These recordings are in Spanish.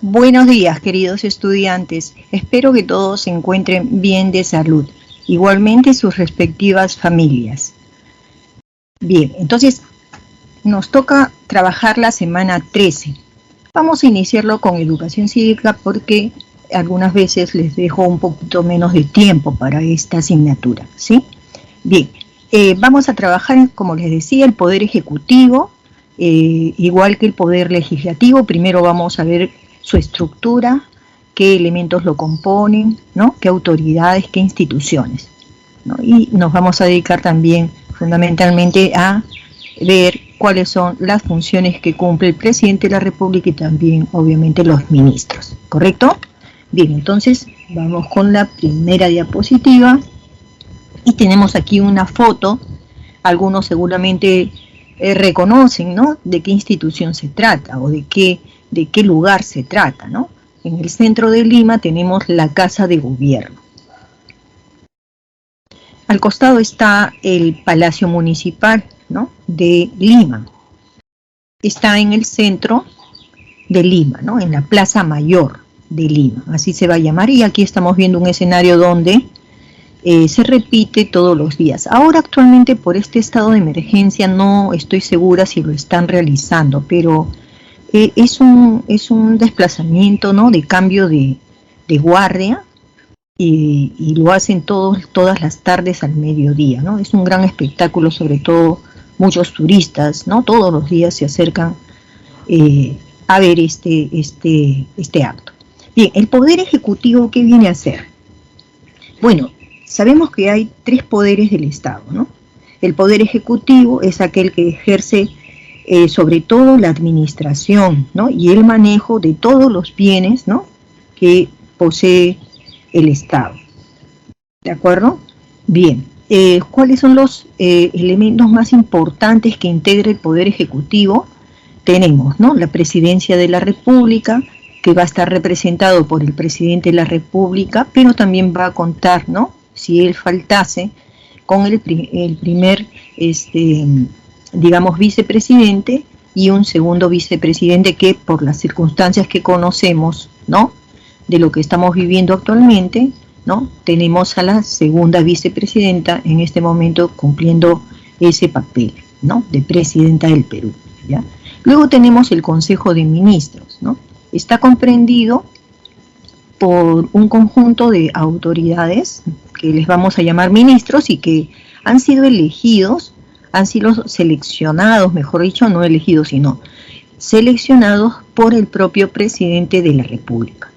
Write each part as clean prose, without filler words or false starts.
Buenos días, queridos estudiantes. Espero que todos se encuentren bien de salud, igualmente sus respectivas familias. Bien, entonces nos toca trabajar la semana 13. Vamos a iniciarlo con educación cívica porque algunas veces les dejo un poquito menos de tiempo para esta asignatura, ¿sí? Bien, vamos a trabajar, como les decía, el poder ejecutivo, igual que el poder legislativo. Primero vamos a ver su estructura, qué elementos lo componen, ¿no? Qué autoridades, qué instituciones, ¿no? Y nos vamos a dedicar también fundamentalmente a ver cuáles son las funciones que cumple el presidente de la República y también obviamente los ministros, ¿correcto? Bien, entonces vamos con la primera diapositiva y tenemos aquí una foto. Algunos seguramente reconocen, ¿no?, de qué institución se trata o de qué lugar se trata, ¿no? En el centro de Lima tenemos la Casa de Gobierno. Al costado está el Palacio Municipal, ¿no?, de Lima. Está en el centro de Lima, ¿no?, en la Plaza Mayor de Lima, así se va a llamar, y aquí estamos viendo un escenario donde se repite todos los días. Ahora actualmente por este estado de emergencia no estoy segura si lo están realizando, pero es un desplazamiento, ¿no?, de cambio de guardia, y lo hacen todas las tardes al mediodía, ¿no? Es un gran espectáculo, sobre todo muchos turistas, ¿no?, todos los días se acercan a ver este acto. Bien, el Poder Ejecutivo, ¿qué viene a hacer? Bueno, sabemos que hay tres poderes del Estado, ¿no? El Poder Ejecutivo es aquel que ejerce sobre todo la administración, ¿no?, y el manejo de todos los bienes, ¿no?, que posee el Estado. ¿De acuerdo? Bien, ¿cuáles son los elementos más importantes que integra el Poder Ejecutivo? Tenemos, ¿no?, la Presidencia de la República, que va a estar representado por el Presidente de la República, pero también va a contar, ¿no?, si él faltase, con el primer, digamos, vicepresidente y un segundo vicepresidente que, por las circunstancias que conocemos, ¿no?, de lo que estamos viviendo actualmente, ¿no?, tenemos a la segunda vicepresidenta en este momento cumpliendo ese papel, ¿no?, de presidenta del Perú, ¿ya? Luego tenemos el Consejo de Ministros, ¿no? Está comprendido por un conjunto de autoridades que les vamos a llamar ministros y que han sido elegidos, han sido seleccionados, mejor dicho, no elegidos, sino seleccionados por el propio presidente de la República.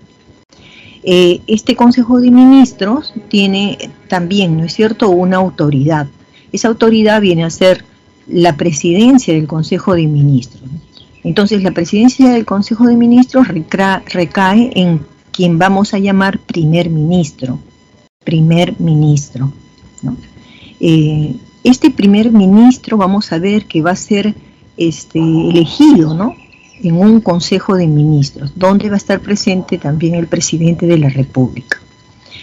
Este Consejo de Ministros tiene también, ¿no es cierto?, una autoridad. Esa autoridad viene a ser la presidencia del Consejo de Ministros. Entonces, la presidencia del Consejo de Ministros recae en quien vamos a llamar primer ministro, ¿no? Este primer ministro vamos a ver que va a ser elegido, ¿no?, en un Consejo de Ministros, donde va a estar presente también el presidente de la República.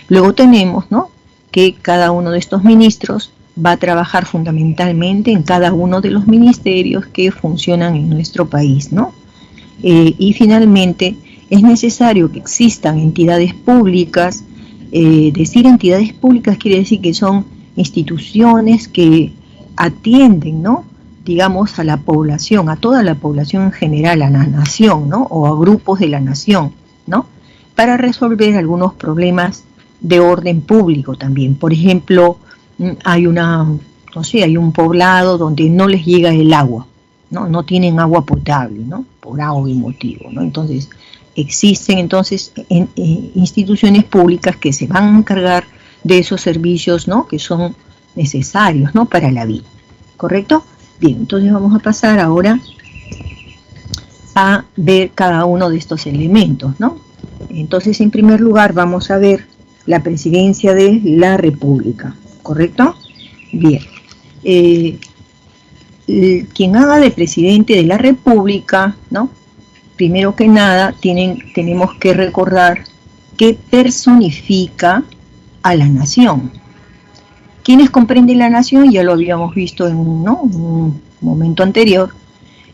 Luego tenemos, ¿no?, que cada uno de estos ministros va a trabajar fundamentalmente en cada uno de los ministerios que funcionan en nuestro país, ¿no? Y finalmente es necesario que existan entidades públicas. Decir entidades públicas quiere decir que son instituciones que atienden, ¿no?, digamos, a la población, a toda la población en general, a la nación, ¿no?, o a grupos de la nación, ¿no?, para resolver algunos problemas de orden público también. Por ejemplo, hay hay un poblado donde no les llega el agua, ¿no?, no tienen agua potable, ¿no?, por algún motivo, ¿no? Entonces, existen instituciones públicas que se van a encargar de esos servicios, ¿no?, que son necesarios, ¿no?, para la vida, ¿correcto? Bien, entonces vamos a pasar ahora a ver cada uno de estos elementos, ¿no? Entonces, en primer lugar, vamos a ver la presidencia de la República, ¿correcto? Bien, quien haga de presidente de la República, ¿no?, primero que nada tenemos que recordar que personifica a la nación. ¿Quiénes comprenden la nación? Ya lo habíamos visto en un momento anterior.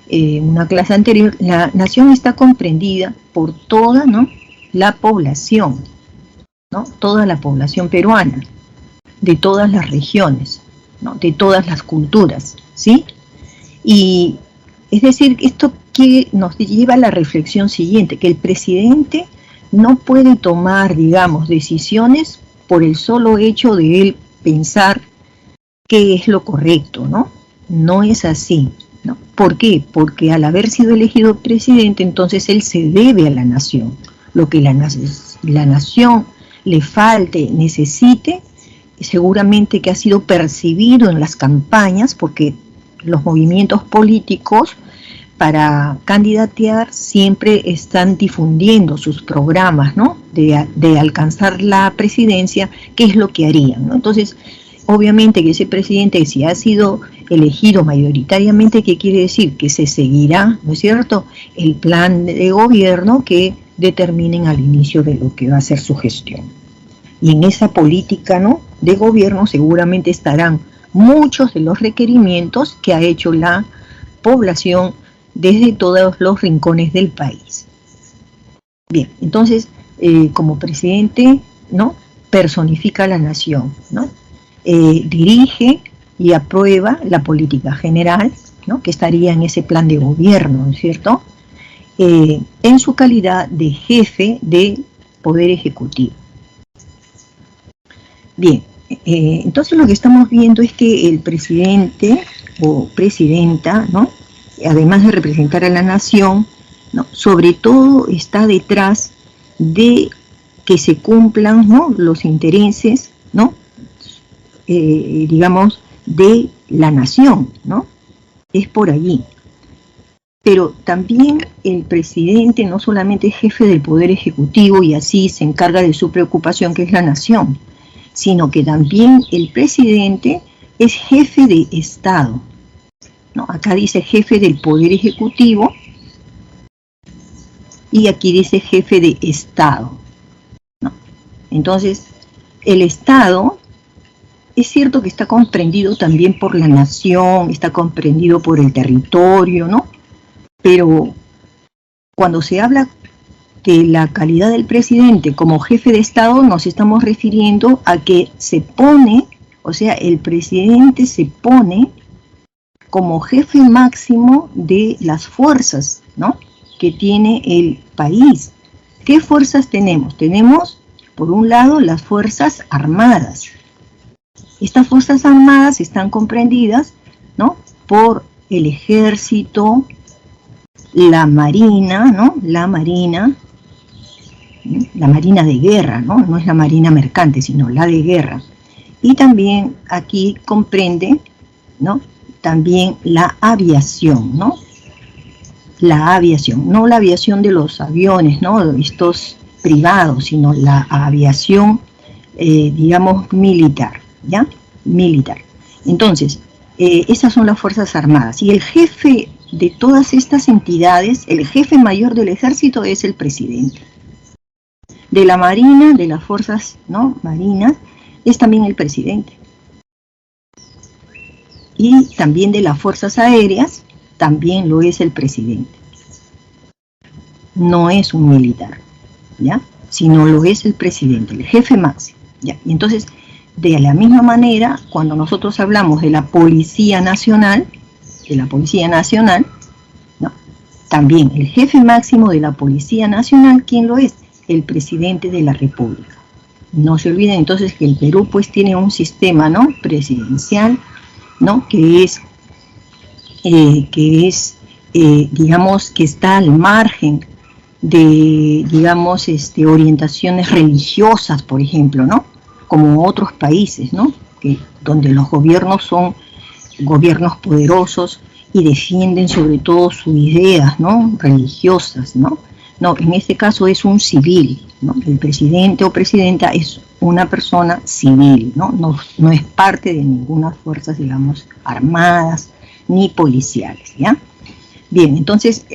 en una clase anterior, la nación está comprendida por toda, ¿no?, la población, ¿no?, toda la población peruana, de todas las regiones, ¿no?, de todas las culturas, ¿sí? Y es decir, esto que nos lleva a la reflexión siguiente, que el presidente no puede tomar, digamos, decisiones por el solo hecho de él pensar qué es lo correcto, ¿no? No es así, ¿no? ¿Por qué? Porque al haber sido elegido presidente, entonces él se debe a la nación. Lo que la nación le falte, necesite, seguramente que ha sido percibido en las campañas, porque los movimientos políticos para candidatear siempre están difundiendo sus programas, ¿no?, de alcanzar la presidencia, qué es lo que harían, ¿no? Entonces, obviamente que ese presidente, si ha sido elegido mayoritariamente, ¿qué quiere decir? Que se seguirá, ¿no es cierto?, el plan de gobierno que determinen al inicio de lo que va a ser su gestión. Y en esa política, ¿no?, de gobierno seguramente estarán muchos de los requerimientos que ha hecho la población desde todos los rincones del país. Bien, entonces, como presidente, ¿no?, personifica a la nación, ¿no?, dirige y aprueba la política general, ¿no?, que estaría en ese plan de gobierno, ¿no es cierto?, en su calidad de jefe del Poder Ejecutivo. Bien, entonces lo que estamos viendo es que el presidente o presidenta, ¿no?, además de representar a la nación, ¿no?, sobre todo está detrás de que se cumplan, ¿no?, los intereses, ¿no?, digamos, de la nación, ¿no? Es por allí. Pero también el presidente no solamente es jefe del Poder Ejecutivo y así se encarga de su preocupación, que es la nación, sino que también el presidente es jefe de Estado, ¿no? Acá dice jefe del Poder Ejecutivo y aquí dice jefe de Estado, ¿no? Entonces, el Estado es cierto que está comprendido también por la nación, está comprendido por el territorio, ¿no? Pero cuando se habla de la calidad del presidente como jefe de Estado, nos estamos refiriendo a que se pone, o sea, el presidente se pone como jefe máximo de las fuerzas, ¿no?, que tiene el país. ¿Qué fuerzas tenemos? Tenemos, por un lado, las Fuerzas Armadas. Estas Fuerzas Armadas están comprendidas, ¿no?, por el Ejército, la Marina, ¿no?, la Marina de guerra, ¿no?, no es la Marina mercante, sino la de guerra. Y también aquí comprende, ¿no?, también la aviación, ¿no? La aviación, no la aviación de los aviones, ¿no?, estos privados, sino la aviación, digamos, militar, ¿ya? Militar. Entonces, esas son las Fuerzas Armadas. Y el jefe de todas estas entidades, el jefe mayor del ejército es el presidente. De la Marina, de las Fuerzas, ¿no?, Marinas, es también el presidente. Y también de las Fuerzas Aéreas, también lo es el presidente. No es un militar, ¿ya?, sino lo es el presidente, el jefe máximo, ¿ya? Y entonces, de la misma manera, cuando nosotros hablamos de la Policía Nacional, ¿no?, también el jefe máximo de la Policía Nacional, ¿quién lo es? El presidente de la República. No se olviden entonces que el Perú pues tiene un sistema, ¿no?, presidencial, ¿no?, que es digamos, que está al margen de, digamos, orientaciones religiosas, por ejemplo, ¿no?, como otros países, ¿no?, donde los gobiernos son gobiernos poderosos y defienden sobre todo sus ideas, ¿no?, religiosas, ¿no? No, en este caso es un civil, ¿no? El presidente o presidenta es una persona civil, ¿no? No es parte de ninguna fuerzas, digamos, armadas ni policiales, ¿ya? Bien, entonces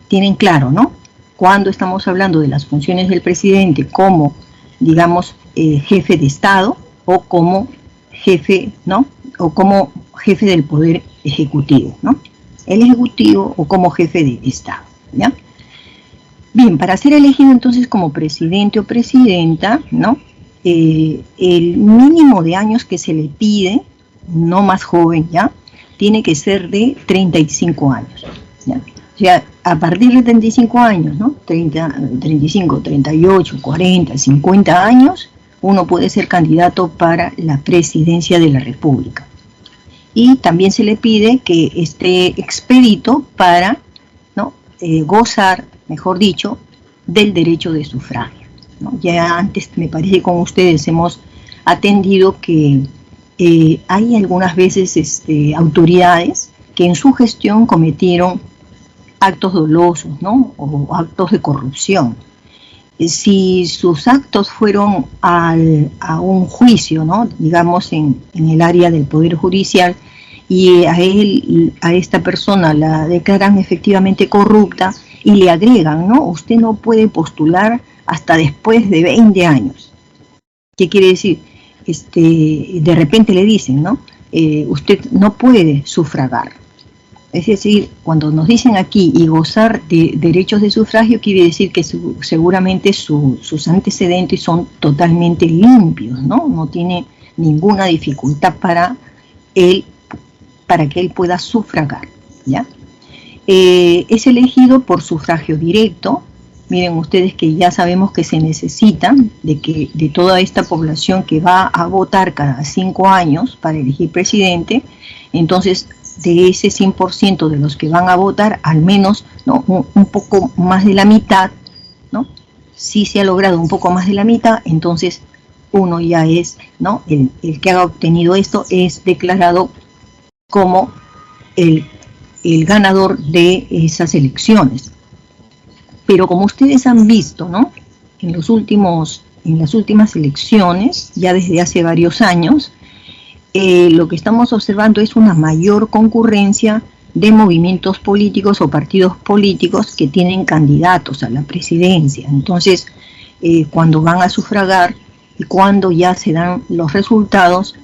tienen claro, ¿no?, cuando estamos hablando de las funciones del presidente como, digamos, jefe de Estado o como jefe, ¿no?, o como jefe del Poder Ejecutivo, ¿no? el Ejecutivo o como jefe de Estado, ¿ya? Bien, para ser elegido entonces como presidente o presidenta, ¿no? El mínimo de años que se le pide, no más joven, ¿ya? Tiene que ser de 35 años, ¿ya? O sea, a partir de 35 años, ¿no? 35, 38, 40, 50 años, uno puede ser candidato para la presidencia de la República. Y también se le pide que esté expedito para, ¿no? Gozar, mejor dicho, del derecho de sufragio, ¿no? Ya antes, me parece, con ustedes hemos atendido que hay algunas veces autoridades que en su gestión cometieron actos dolosos, ¿no? O actos de corrupción. Si sus actos fueron a un juicio, ¿no? Digamos en el área del Poder Judicial, y a esta persona la declaran efectivamente corrupta y le agregan, ¿no? Usted no puede postular hasta después de 20 años. ¿Qué quiere decir? De repente le dicen, ¿no? Usted no puede sufragar. Es decir, cuando nos dicen aquí y gozar de derechos de sufragio, quiere decir que seguramente sus antecedentes son totalmente limpios, ¿no? No tiene ninguna dificultad para que él pueda sufragar, ¿ya? Es elegido por sufragio directo. Miren ustedes que ya sabemos que se necesita de toda esta población que va a votar cada 5 años para elegir presidente. Entonces, de ese 100% de los que van a votar, al menos, ¿no? un poco más de la mitad, ¿no? Si se ha logrado un poco más de la mitad, entonces uno ya es, ¿no? El que ha obtenido esto es declarado como el ganador de esas elecciones. Pero como ustedes han visto, ¿no? En las últimas elecciones, ya desde hace varios años, lo que estamos observando es una mayor concurrencia de movimientos políticos o partidos políticos que tienen candidatos a la presidencia. Entonces, cuando van a sufragar y cuando ya se dan los resultados,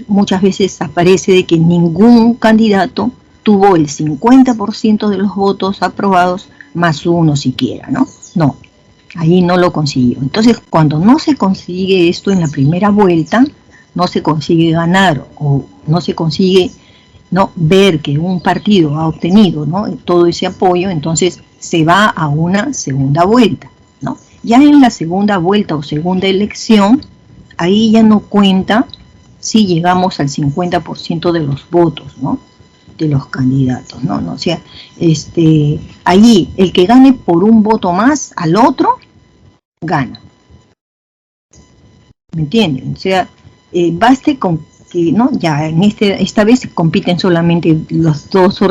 muchas veces aparece de que ningún candidato tuvo el 50% de los votos aprobados más uno siquiera, ¿no? No, ahí no lo consiguió. Entonces, cuando no se consigue esto en la primera vuelta, no se consigue ganar o no se consigue, ¿no? Ver que un partido ha obtenido, ¿no? todo ese apoyo, entonces se va a una segunda vuelta, ¿no? Ya en la segunda vuelta o segunda elección, ahí ya no cuenta si llegamos al 50% de los votos, ¿no? De los candidatos, ¿no? O sea, allí el que gane por un voto más al otro, gana. ¿Me entienden? O sea, baste con que, ¿no? Ya esta vez compiten solamente los dos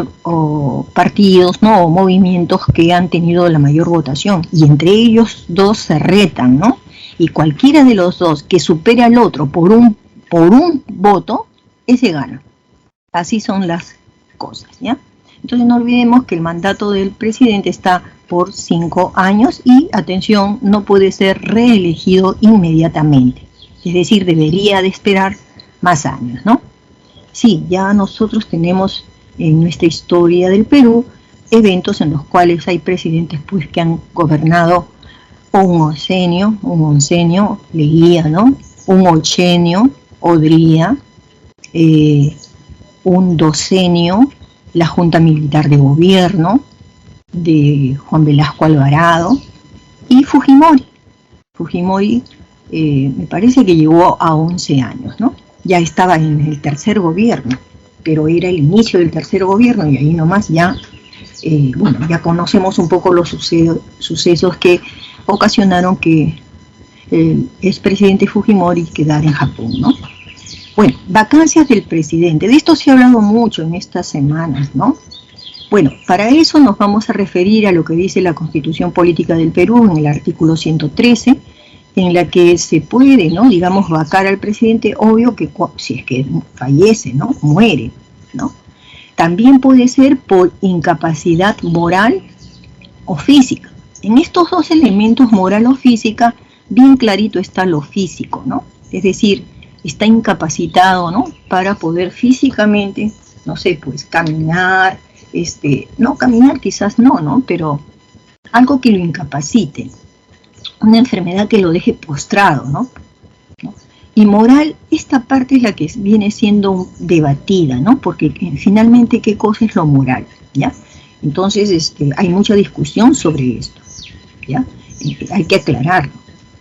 partidos, ¿no? O movimientos que han tenido la mayor votación, y entre ellos dos se retan, ¿no? Y cualquiera de los dos que supere al otro por un voto, ese gana. Así son las cosas, ¿ya? Entonces no olvidemos que el mandato del presidente está por 5 años y, atención, no puede ser reelegido inmediatamente. Es decir, debería de esperar más años, ¿no? Sí, ya nosotros tenemos en nuestra historia del Perú eventos en los cuales hay presidentes pues que han gobernado un oncenio, Leguía, ¿no? Un ochenio, Odría, un docenio, la Junta Militar de Gobierno de Juan Velasco Alvarado, y Fujimori. Me parece que llegó a 11 años, ¿no? Ya estaba en el tercer gobierno, pero era el inicio del tercer gobierno y ahí nomás ya, ya conocemos un poco los sucesos que ocasionaron que el expresidente Fujimori quedara en Japón, ¿no? Bueno, vacancias del presidente, de esto se ha hablado mucho en estas semanas, ¿no? Bueno, para eso nos vamos a referir a lo que dice la Constitución Política del Perú en el artículo 113, en la que se puede, ¿no? Digamos, vacar al presidente, obvio que si es que fallece, ¿no? Muere, ¿no? También puede ser por incapacidad moral o física. En estos dos elementos, moral o física, bien clarito está lo físico, ¿no? Es decir, está incapacitado, ¿no? Para poder físicamente, no sé, pues caminar, no caminar quizás no, pero algo que lo incapacite, una enfermedad que lo deje postrado, ¿no? Y moral, esta parte es la que viene siendo debatida, ¿no? Porque finalmente, ¿qué cosa es lo moral? ¿Ya? Entonces, hay mucha discusión sobre esto, ¿ya? Hay que aclararlo.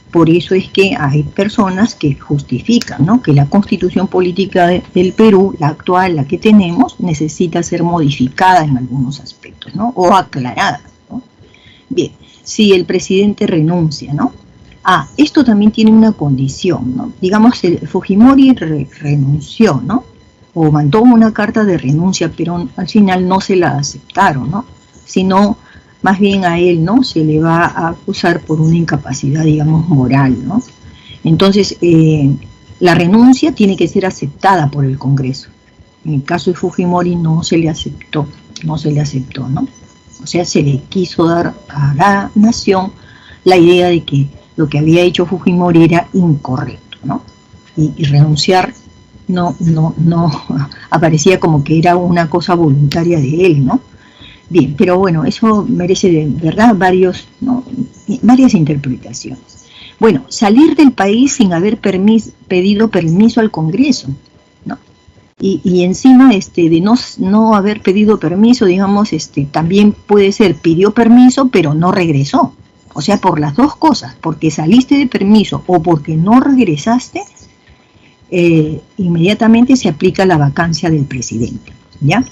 Por eso es que hay personas que justifican, ¿no?, que la constitución política del Perú, la actual, la que tenemos, necesita ser modificada en algunos aspectos, ¿no?, o aclarada, ¿no? Bien, si el presidente renuncia, ¿no? Esto también tiene una condición, ¿no? Digamos, el Fujimori renunció, ¿no?, o mandó una carta de renuncia, pero al final no se la aceptaron, ¿no?, sino más bien a él, ¿no?, se le va a acusar por una incapacidad, digamos, moral, ¿no? Entonces, la renuncia tiene que ser aceptada por el Congreso. En el caso de Fujimori no se le aceptó, ¿no? O sea, se le quiso dar a la nación la idea de que lo que había hecho Fujimori era incorrecto, ¿no? Y renunciar no aparecía como que era una cosa voluntaria de él, ¿no? Bien, pero bueno, eso merece de verdad varias interpretaciones. Bueno, salir del país sin haber pedido permiso al Congreso, ¿no? Y encima de no haber pedido permiso, digamos, también puede ser, pidió permiso pero no regresó. O sea, por las dos cosas, porque saliste de permiso o porque no regresaste, inmediatamente se aplica la vacancia del presidente, ¿ya?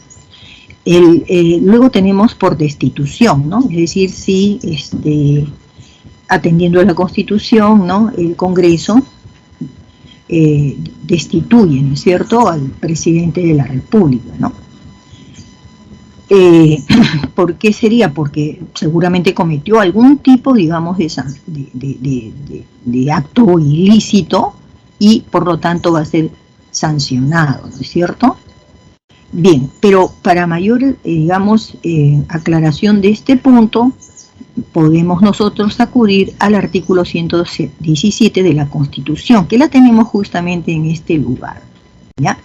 Luego tenemos por destitución, ¿no? Es decir, si atendiendo a la Constitución, ¿no?, el Congreso destituye, ¿no es cierto?, al presidente de la República, ¿no? ¿Por qué sería? Porque seguramente cometió algún tipo, digamos, de acto ilícito y por lo tanto va a ser sancionado, ¿no es cierto? Bien, pero para mayor, digamos, aclaración de este punto, podemos nosotros acudir al artículo 117 de la Constitución, que la tenemos justamente en este lugar, ¿ya?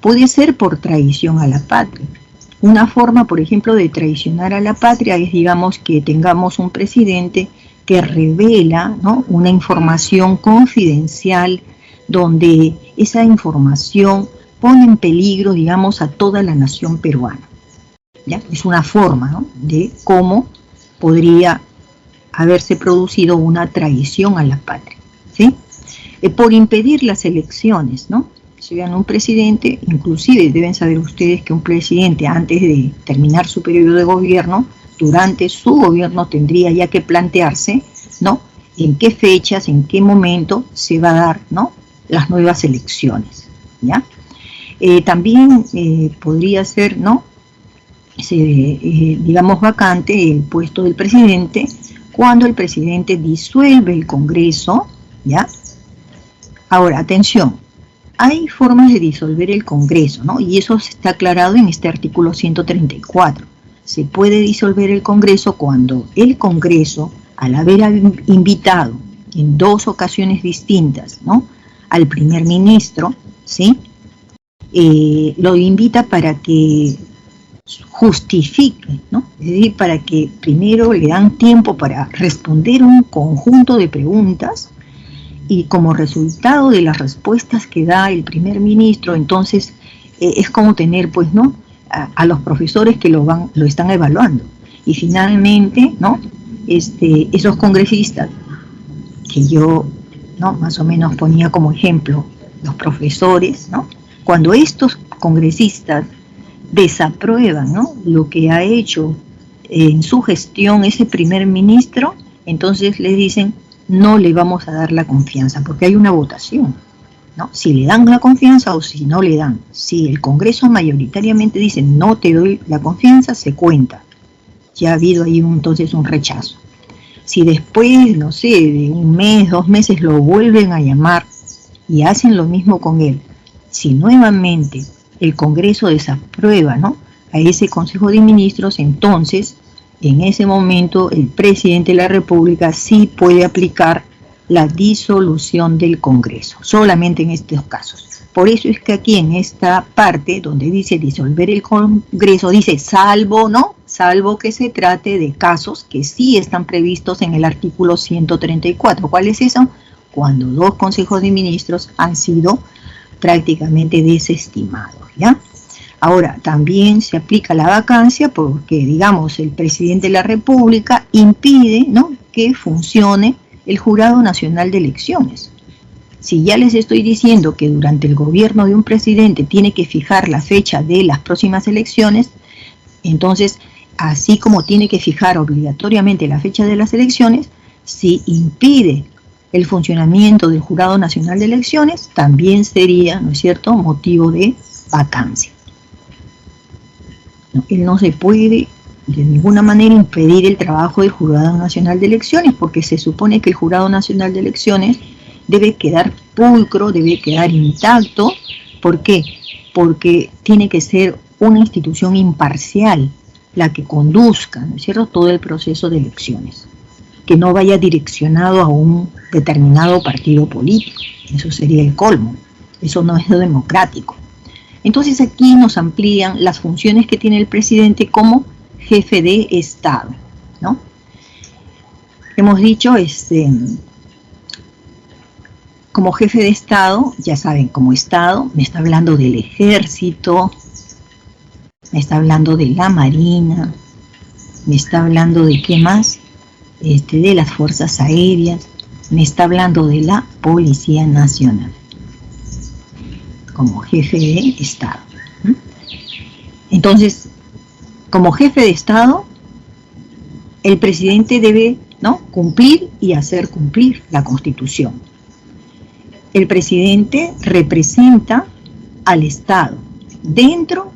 Puede ser por traición a la patria. Una forma, por ejemplo, de traicionar a la patria es, digamos, que tengamos un presidente que revela, ¿no?, una información confidencial donde esa información pone en peligro, digamos, a toda la nación peruana, ¿ya? Es una forma, ¿no?, de cómo podría haberse producido una traición a la patria, ¿sí? Por impedir las elecciones, ¿no? Si vean, un presidente, inclusive deben saber ustedes que un presidente, antes de terminar su periodo de gobierno, durante su gobierno tendría ya que plantearse, ¿no?, en qué fechas, en qué momento se va a dar, ¿no?, las nuevas elecciones, ¿ya? También podría ser, ¿no?, digamos, vacante el puesto del presidente cuando el presidente disuelve el Congreso, ¿ya? Ahora, atención, hay formas de disolver el Congreso, ¿no?, y eso está aclarado en este artículo 134. Se puede disolver el Congreso cuando el Congreso, al haber invitado en 2 ocasiones distintas, ¿no?, al primer ministro, ¿sí?, lo invita para que justifique, ¿no?, es decir, para que primero le dan tiempo para responder un conjunto de preguntas y como resultado de las respuestas que da el primer ministro, entonces es como tener, pues, ¿no?, a los profesores que lo están evaluando. Y finalmente, ¿no?, esos congresistas que yo, ¿no?, más o menos ponía como ejemplo, los profesores, ¿no?, cuando estos congresistas desaprueban, ¿no?, lo que ha hecho en su gestión ese primer ministro, entonces les dicen, no le vamos a dar la confianza, porque hay una votación, ¿no?, si le dan la confianza o si no le dan. Si el Congreso mayoritariamente dice, no te doy la confianza, se cuenta. Ya ha habido ahí entonces un rechazo. Si después, no sé, de 1 mes, 2 meses lo vuelven a llamar y hacen lo mismo con él, si nuevamente el Congreso desaprueba, ¿no?, a ese Consejo de Ministros, entonces, en ese momento, el presidente de la República sí puede aplicar la disolución del Congreso, solamente en estos casos. Por eso es que aquí en esta parte donde dice disolver el Congreso, dice salvo, ¿no? Salvo que se trate de casos que sí están previstos en el artículo 134. ¿Cuál es eso? Cuando 2 consejos de ministros han sido prácticamente desestimados, ¿ya? Ahora, también se aplica la vacancia porque, digamos, el presidente de la República impide, ¿no?, que funcione el Jurado Nacional de Elecciones. Si ya les estoy diciendo que durante el gobierno de un presidente tiene que fijar la fecha de las próximas elecciones, entonces, así como tiene que fijar obligatoriamente la fecha de las elecciones, si impide el funcionamiento del Jurado Nacional de Elecciones, también sería, ¿no es cierto?, motivo de vacancia. Él no se puede de ninguna manera impedir el trabajo del Jurado Nacional de Elecciones, porque se supone que el Jurado Nacional de Elecciones debe quedar pulcro, debe quedar intacto. ¿Por qué? Porque tiene que ser una institución imparcial la que conduzca, ¿no es cierto?, todo el proceso de elecciones, que no vaya direccionado a un determinado partido político. Eso sería el colmo, eso no es democrático. Entonces aquí nos amplían las funciones que tiene el presidente como jefe de Estado, ¿no? Hemos dicho, como jefe de Estado, ya saben, como Estado, me está hablando del Ejército, me está hablando de la Marina, me está hablando de ¿qué más? De las Fuerzas Aéreas, me está hablando de la Policía Nacional, como jefe de Estado. Entonces, como jefe de Estado, el presidente debe, ¿no?, cumplir y hacer cumplir la Constitución. El presidente representa al Estado dentro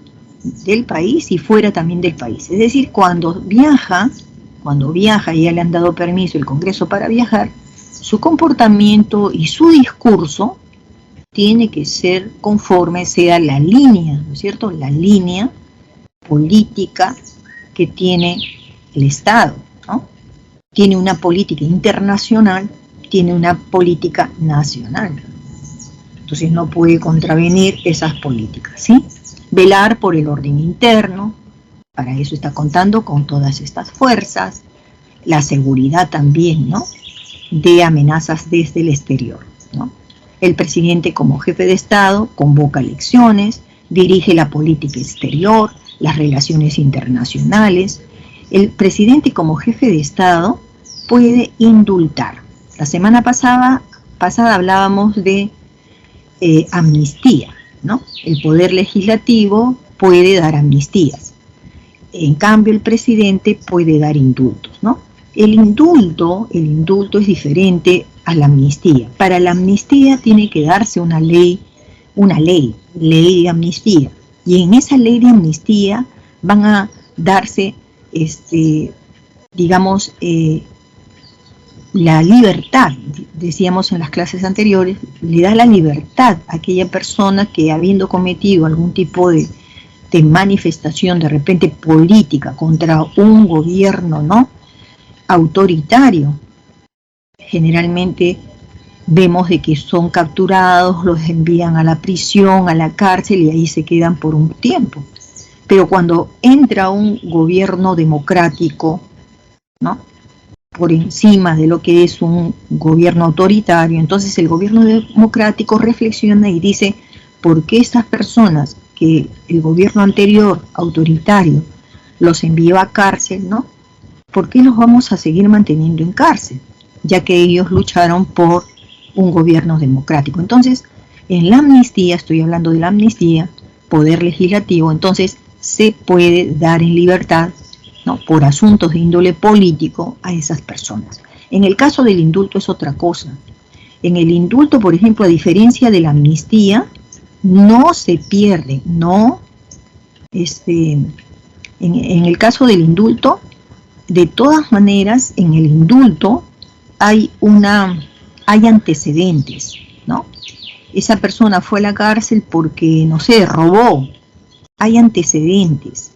del país y fuera también del país. Es decir, cuando viaja y ya le han dado permiso el Congreso para viajar, su comportamiento y su discurso tiene que ser conforme sea la línea, ¿no es cierto?, la línea política que tiene el Estado, ¿no? Tiene una política internacional, tiene una política nacional. Entonces no puede contravenir esas políticas, ¿sí? Velar por el orden interno, para eso está contando con todas estas fuerzas, la seguridad también, ¿no?, de amenazas desde el exterior, ¿no? El presidente como jefe de Estado convoca elecciones, dirige la política exterior, las relaciones internacionales. El presidente como jefe de Estado puede indultar. La semana pasada hablábamos de amnistía, ¿no? El poder legislativo puede dar amnistías. En cambio, el presidente puede dar indultos, ¿no? El indulto es diferente a la amnistía. Para la amnistía tiene que darse una ley de amnistía. Y en esa ley de amnistía van a darse, digamos, la libertad, decíamos en las clases anteriores, le da la libertad a aquella persona que, habiendo cometido algún tipo de manifestación de repente política contra un gobierno, ¿no?, autoritario, generalmente vemos de que son capturados, los envían a la prisión, a la cárcel, y ahí se quedan por un tiempo. Pero cuando entra un gobierno democrático, ¿no?, por encima de lo que es un gobierno autoritario, entonces el gobierno democrático reflexiona y dice, ¿por qué estas personas que el gobierno anterior, autoritario, los envió a cárcel, ¿no?, ¿por qué los vamos a seguir manteniendo en cárcel? Ya que ellos lucharon por un gobierno democrático. Entonces, en la amnistía, estoy hablando de la amnistía, poder legislativo, entonces se puede dar en libertad, ¿no?, por asuntos de índole político a esas personas. En el caso del indulto es otra cosa. En el indulto, por ejemplo, a diferencia de la amnistía, no se pierde, en el caso del indulto, de todas maneras, en el indulto hay antecedentes, ¿no? Esa persona fue a la cárcel porque, no sé, robó. Hay antecedentes,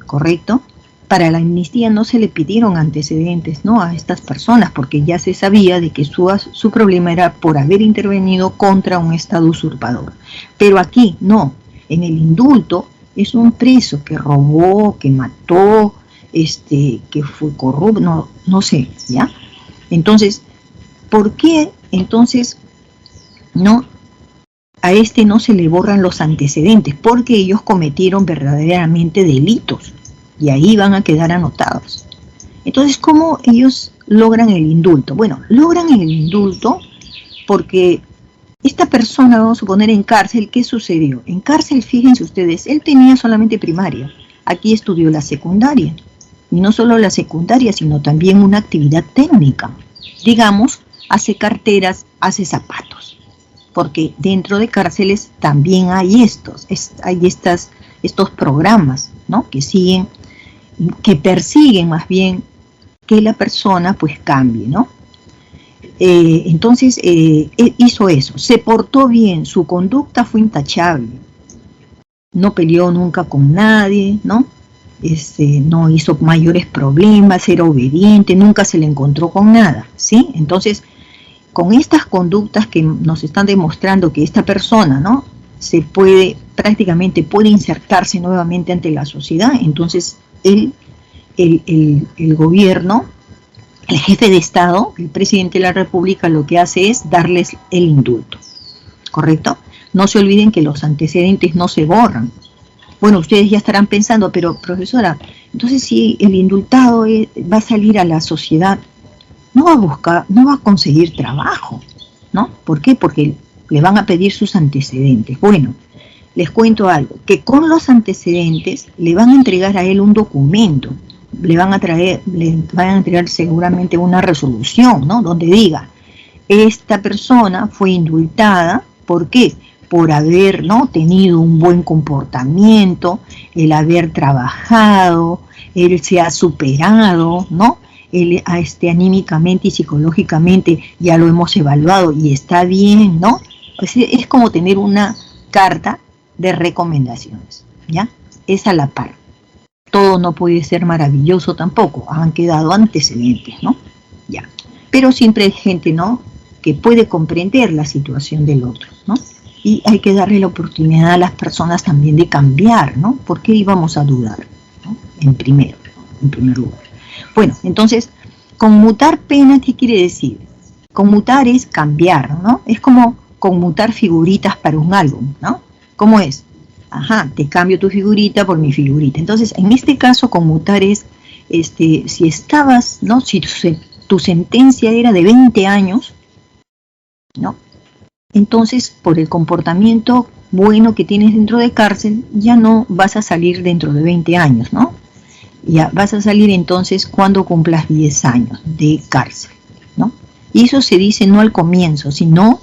¿correcto? para la amnistía no se le pidieron antecedentes, ¿no?, a estas personas, porque ya se sabía de que su problema era por haber intervenido contra un Estado usurpador. Pero aquí no, en el indulto es un preso que robó, que mató, que fue corrupto, no sé, ¿ya? Entonces, ¿por qué entonces no a no se le borran los antecedentes? Porque ellos cometieron verdaderamente delitos y ahí van a quedar anotados. Entonces, ¿cómo ellos logran el indulto? Bueno, logran el indulto porque esta persona, vamos a suponer en cárcel, ¿qué sucedió? En cárcel, fíjense ustedes, él tenía solamente primaria, aquí estudió la secundaria, y no solo la secundaria, sino también una actividad técnica. Digamos, hace carteras, hace zapatos, porque dentro de cárceles también hay estos programas, ¿no?, que siguen, que persiguen más bien que la persona pues cambie, ¿no? Entonces hizo eso, se portó bien, su conducta fue intachable, no peleó nunca con nadie, ¿no? No hizo mayores problemas, era obediente, nunca se le encontró con nada, ¿sí? Entonces, con estas conductas que nos están demostrando que esta persona, ¿no?, prácticamente puede insertarse nuevamente ante la sociedad, entonces el gobierno, el jefe de Estado, el presidente de la República, lo que hace es darles el indulto, ¿correcto? No se olviden que los antecedentes no se borran. Bueno, ustedes ya estarán pensando, pero profesora, entonces si el indultado va a salir a la sociedad, no va a conseguir trabajo, ¿no? ¿Por qué? Porque le van a pedir sus antecedentes. Bueno, les cuento algo, que con los antecedentes le van a entregar a él un documento, le van a entregar seguramente una resolución, ¿no?, donde diga, esta persona fue indultada, ¿por qué? Por haber, ¿no?, tenido un buen comportamiento, el haber trabajado, él se ha superado, ¿no?, él anímicamente y psicológicamente ya lo hemos evaluado y está bien, ¿no? Es como tener una carta de recomendaciones, ¿ya? Es a la par. Todo no puede ser maravilloso tampoco, han quedado antecedentes, ¿no? Ya. Pero siempre hay gente, ¿no?, que puede comprender la situación del otro, ¿no? Y hay que darle la oportunidad a las personas también de cambiar, ¿no? ¿Por qué íbamos a dudar, ¿no?, en primer lugar? Bueno, entonces, conmutar pena, ¿qué quiere decir? Conmutar es cambiar, ¿no? Es como conmutar figuritas para un álbum, ¿no? ¿Cómo es? Ajá, te cambio tu figurita por mi figurita. Entonces, en este caso, conmutar es, si estabas, ¿no?, si tu sentencia era de 20 años, ¿no?, entonces, por el comportamiento bueno que tienes dentro de cárcel, ya no vas a salir dentro de 20 años, ¿no? Ya vas a salir entonces cuando cumplas 10 años de cárcel, ¿no? Y eso se dice no al comienzo, sino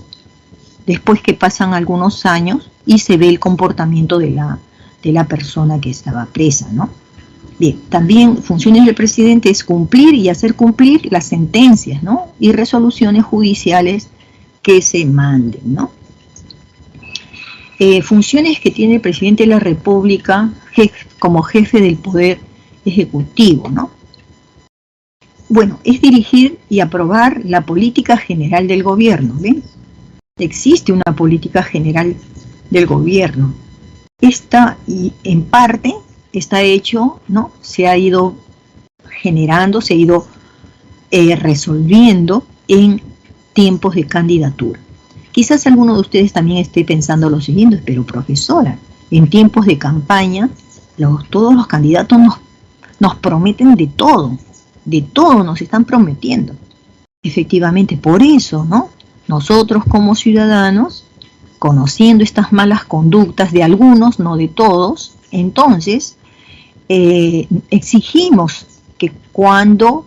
después que pasan algunos años y se ve el comportamiento de la persona que estaba presa, ¿no? Bien, también funciones del presidente es cumplir y hacer cumplir las sentencias, ¿no?, y resoluciones judiciales que se manden, ¿no? Funciones que tiene el presidente de la República como jefe del Poder Ejecutivo, ¿no? Bueno, es dirigir y aprobar la política general del gobierno, ¿ven? Existe una política general del gobierno. Esta, y en parte, está hecho, ¿no?, se ha ido generando, se ha ido resolviendo en tiempos de candidatura. Quizás alguno de ustedes también esté pensando lo siguiente, pero profesora, en tiempos de campaña, todos los candidatos nos prometen de todo nos están prometiendo. Efectivamente, por eso, ¿no?, nosotros como ciudadanos, conociendo estas malas conductas de algunos, no de todos, entonces exigimos que cuando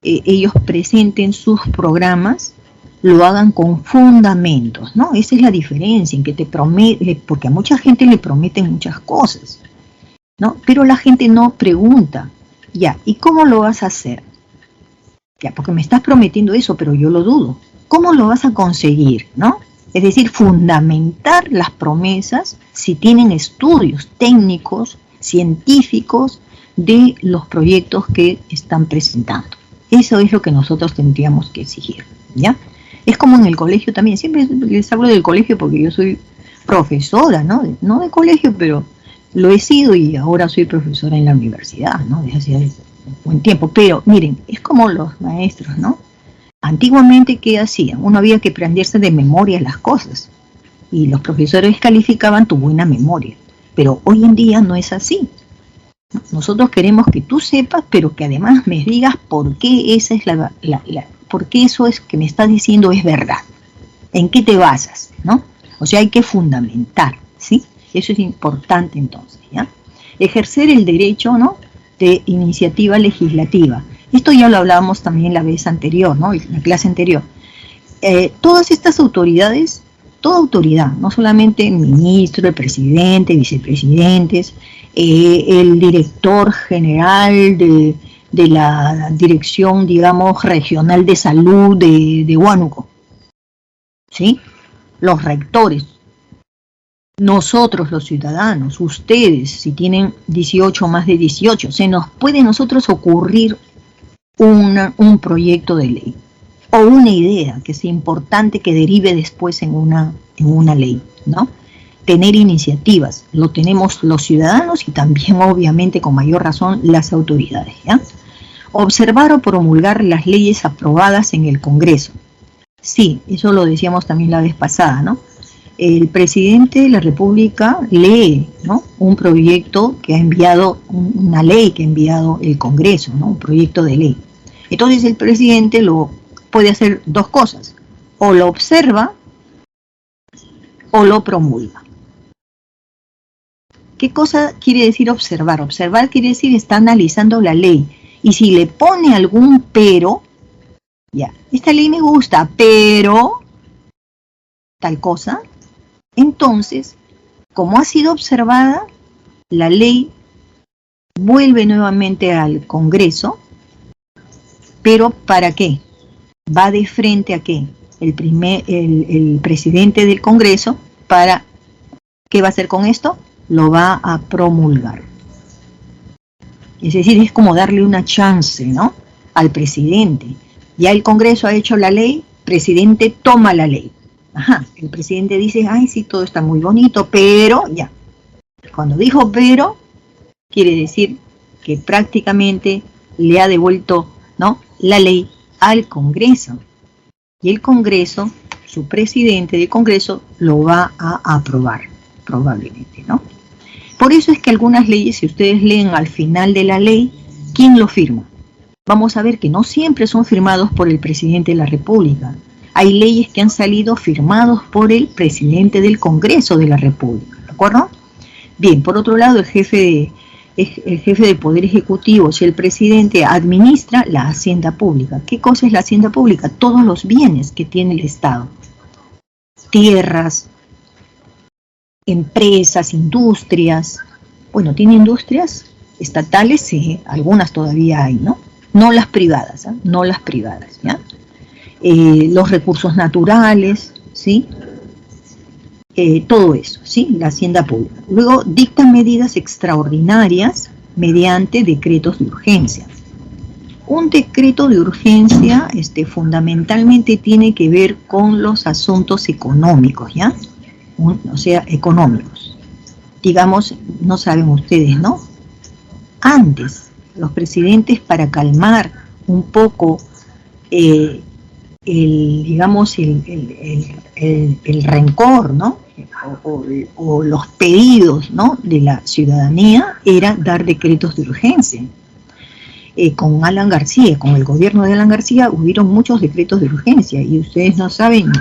ellos presenten sus programas, lo hagan con fundamentos, ¿no? Esa es la diferencia, en que porque a mucha gente le prometen muchas cosas, ¿no? Pero la gente no pregunta, ya, ¿y cómo lo vas a hacer? Ya, porque me estás prometiendo eso, pero yo lo dudo. ¿Cómo lo vas a conseguir, no? Es decir, fundamentar las promesas si tienen estudios técnicos, científicos, de los proyectos que están presentando. Eso es lo que nosotros tendríamos que exigir, ¿ya? Es como en el colegio también, siempre les hablo del colegio porque yo soy profesora, ¿no? No de colegio, pero lo he sido y ahora soy profesora en la universidad, ¿no? Desde hace buen tiempo. Pero miren, es como los maestros, ¿no? Antiguamente, ¿qué hacían? Uno había que aprenderse de memoria las cosas y los profesores calificaban tu buena memoria. Pero hoy en día no es así. Nosotros queremos que tú sepas, pero que además me digas por qué esa es por qué eso es que me estás diciendo es verdad. ¿En qué te basas? ¿No? O sea, hay que fundamentar, ¿sí? Eso es importante entonces, ¿ya? Ejercer el derecho, ¿no?, de iniciativa legislativa. Esto ya lo hablábamos también la vez anterior, ¿no?, en la clase anterior. Todas estas autoridades, toda autoridad, no solamente el ministro, el presidente, vicepresidentes, el director general de la dirección, digamos, regional de salud de Huánuco, ¿sí? Los rectores, nosotros los ciudadanos, ustedes, si tienen 18 o más de 18, se nos puede a nosotros ocurrir un proyecto de ley o una idea que sea importante que derive después en una ley, ¿no? Tener iniciativas, lo tenemos los ciudadanos y también obviamente con mayor razón las autoridades, ¿ya? Observar o promulgar las leyes aprobadas en el Congreso. Sí, eso lo decíamos también la vez pasada, ¿no? El presidente de la República lee, ¿no?, un proyecto que ha enviado, una ley que ha enviado el Congreso, ¿no?, un proyecto de ley. Entonces el presidente lo puede hacer dos cosas, o lo observa o lo promulga. ¿Qué cosa quiere decir observar? Observar quiere decir está analizando la ley y si le pone algún pero, ya, esta ley me gusta, pero tal cosa, entonces, como ha sido observada, la ley vuelve nuevamente al Congreso, pero ¿para qué? Va de frente a qué? El presidente del Congreso, ¿para qué va a hacer con esto? Lo va a promulgar. Es decir, es como darle una chance, ¿no?, al presidente. Ya el Congreso ha hecho la ley, presidente toma la ley. Ajá, el presidente dice, ay, sí, todo está muy bonito, pero ya. Cuando dijo pero, quiere decir que prácticamente le ha devuelto, ¿no?, la ley al Congreso. Y el Congreso, su presidente del Congreso, lo va a aprobar, probablemente, ¿no? Por eso es que algunas leyes, si ustedes leen al final de la ley, ¿quién lo firma? Vamos a ver que no siempre son firmados por el presidente de la República. Hay leyes que han salido firmados por el presidente del Congreso de la República, ¿de acuerdo? Bien, por otro lado, el jefe del Poder Ejecutivo, si el presidente administra la hacienda pública. ¿Qué cosa es la hacienda pública? Todos los bienes que tiene el Estado. Tierras, empresas, industrias. Bueno, tiene industrias estatales, sí, algunas todavía hay, ¿no? No las privadas, ¿eh? No las privadas, ¿ya? Los recursos naturales, ¿sí? Todo eso, ¿sí? La hacienda pública. Luego dictan medidas extraordinarias mediante decretos de urgencia. Un decreto de urgencia fundamentalmente tiene que ver con los asuntos económicos, ¿ya? O sea, económicos. Digamos, no saben ustedes, ¿no? Antes, los presidentes, para calmar un poco el rencor, ¿no?, o los pedidos, ¿no?, de la ciudadanía, era dar decretos de urgencia. Con Alan García, con el gobierno de Alan García, hubieron muchos decretos de urgencia, y ustedes no saben,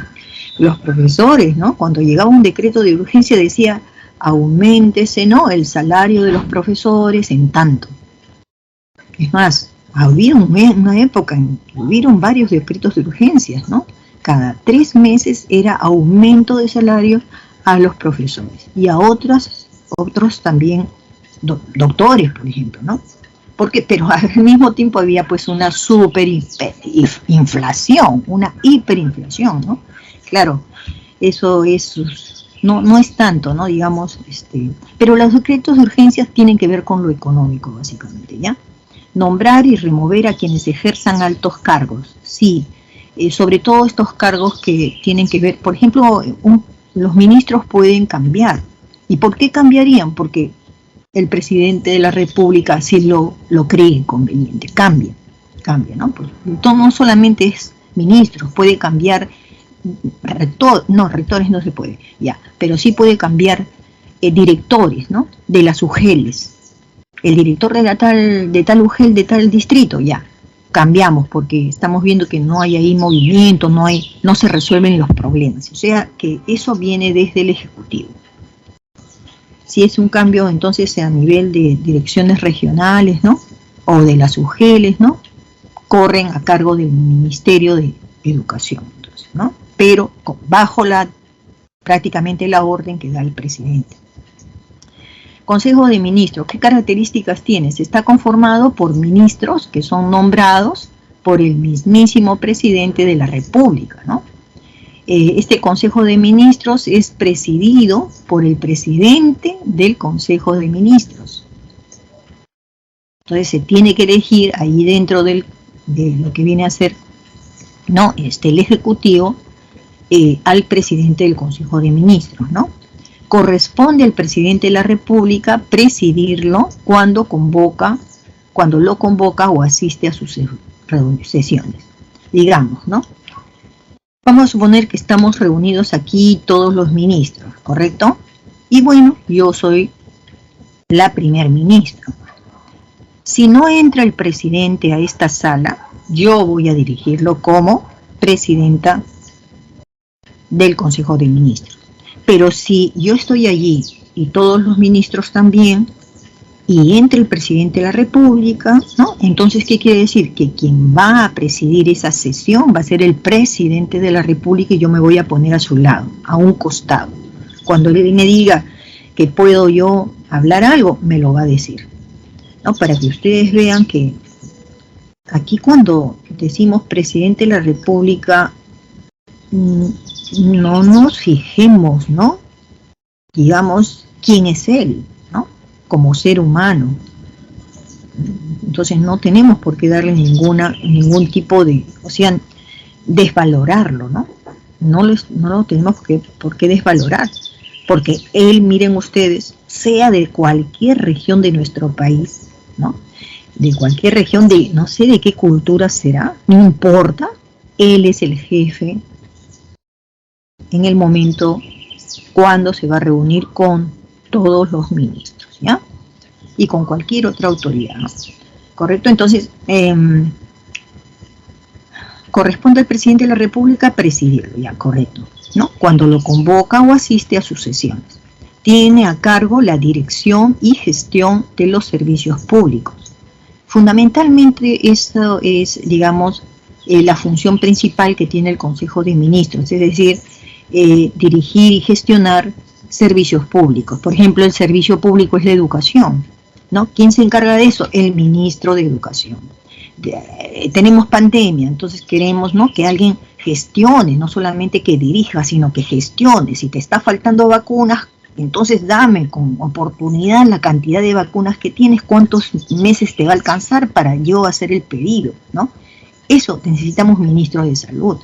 los profesores, ¿no?, cuando llegaba un decreto de urgencia decía, auméntese, ¿no?, el salario de los profesores en tanto. Es más, había una época en que hubieron varios decretos de urgencias, ¿no? Cada 3 meses era aumento de salario a los profesores y a otros también, doctores, por ejemplo, ¿no? Pero al mismo tiempo había pues una inflación, una hiperinflación, ¿no? Claro, eso es no es tanto, ¿no? Digamos, pero los decretos de urgencias tienen que ver con lo económico, básicamente, ¿ya? Nombrar y remover a quienes ejerzan altos cargos, sí, sobre todo estos cargos que tienen que ver, por ejemplo, los ministros pueden cambiar. ¿Y por qué cambiarían? Porque el presidente de la República así lo cree conveniente, cambia, ¿no? Pues, no solamente es ministros, puede cambiar rectores no se puede, ya, pero sí puede cambiar directores, ¿no? De las UGELes. El director de tal UGEL, de tal distrito, ya, cambiamos porque estamos viendo que no hay ahí movimiento, no se resuelven los problemas. O sea que eso viene desde el Ejecutivo. Si es un cambio entonces a nivel de direcciones regionales, ¿no? O de las UGELes, ¿no? Corren a cargo del Ministerio de Educación, entonces, ¿no? Pero bajo prácticamente la orden que da el presidente. Consejo de Ministros, ¿qué características tiene? Está conformado por ministros que son nombrados por el mismísimo presidente de la República, ¿no? Este Consejo de Ministros es presidido por el presidente del Consejo de Ministros. Entonces se tiene que elegir ahí dentro de lo que viene a ser, ¿no? El Ejecutivo al presidente del Consejo de Ministros, ¿no? Corresponde al presidente de la República presidirlo cuando lo convoca o asiste a sus sesiones. Digamos, ¿no? Vamos a suponer que estamos reunidos aquí todos los ministros, ¿correcto? Y bueno, yo soy la primer ministra. Si no entra el presidente a esta sala, yo voy a dirigirlo como presidenta del Consejo de Ministros. Pero si yo estoy allí y todos los ministros también, y entra el presidente de la República, ¿no? Entonces, ¿qué quiere decir? Que quien va a presidir esa sesión va a ser el presidente de la República y yo me voy a poner a su lado, a un costado. Cuando él me diga que puedo yo hablar algo, me lo va a decir, ¿no? Para que ustedes vean que aquí cuando decimos presidente de la República, no nos fijemos, ¿no? Digamos, ¿quién es él, ¿no? Como ser humano. Entonces no tenemos por qué darle ningún tipo de, o sea, desvalorarlo, ¿no? No lo tenemos por qué desvalorar, porque él, miren ustedes, sea de cualquier región de nuestro país, ¿no? De cualquier región, no sé de qué cultura será, no importa, él es el jefe en el momento cuando se va a reunir con todos los ministros, ¿ya? Y con cualquier otra autoridad, ¿no? ¿Correcto? Entonces, corresponde al presidente de la República presidirlo, ya, correcto, ¿no? Cuando lo convoca o asiste a sus sesiones. Tiene a cargo la dirección y gestión de los servicios públicos. Fundamentalmente, esto es, digamos, la función principal que tiene el Consejo de Ministros, es decir, dirigir y gestionar servicios públicos. Por ejemplo, el servicio público es la educación, ¿no? ¿Quién se encarga de eso? El ministro de Educación. Tenemos pandemia, entonces queremos, ¿no?, que alguien gestione, no solamente que dirija, sino que gestione. Si te está faltando vacunas, entonces dame con oportunidad la cantidad de vacunas que tienes, cuántos meses te va a alcanzar para yo hacer el pedido, ¿no? Eso necesitamos ministros de salud.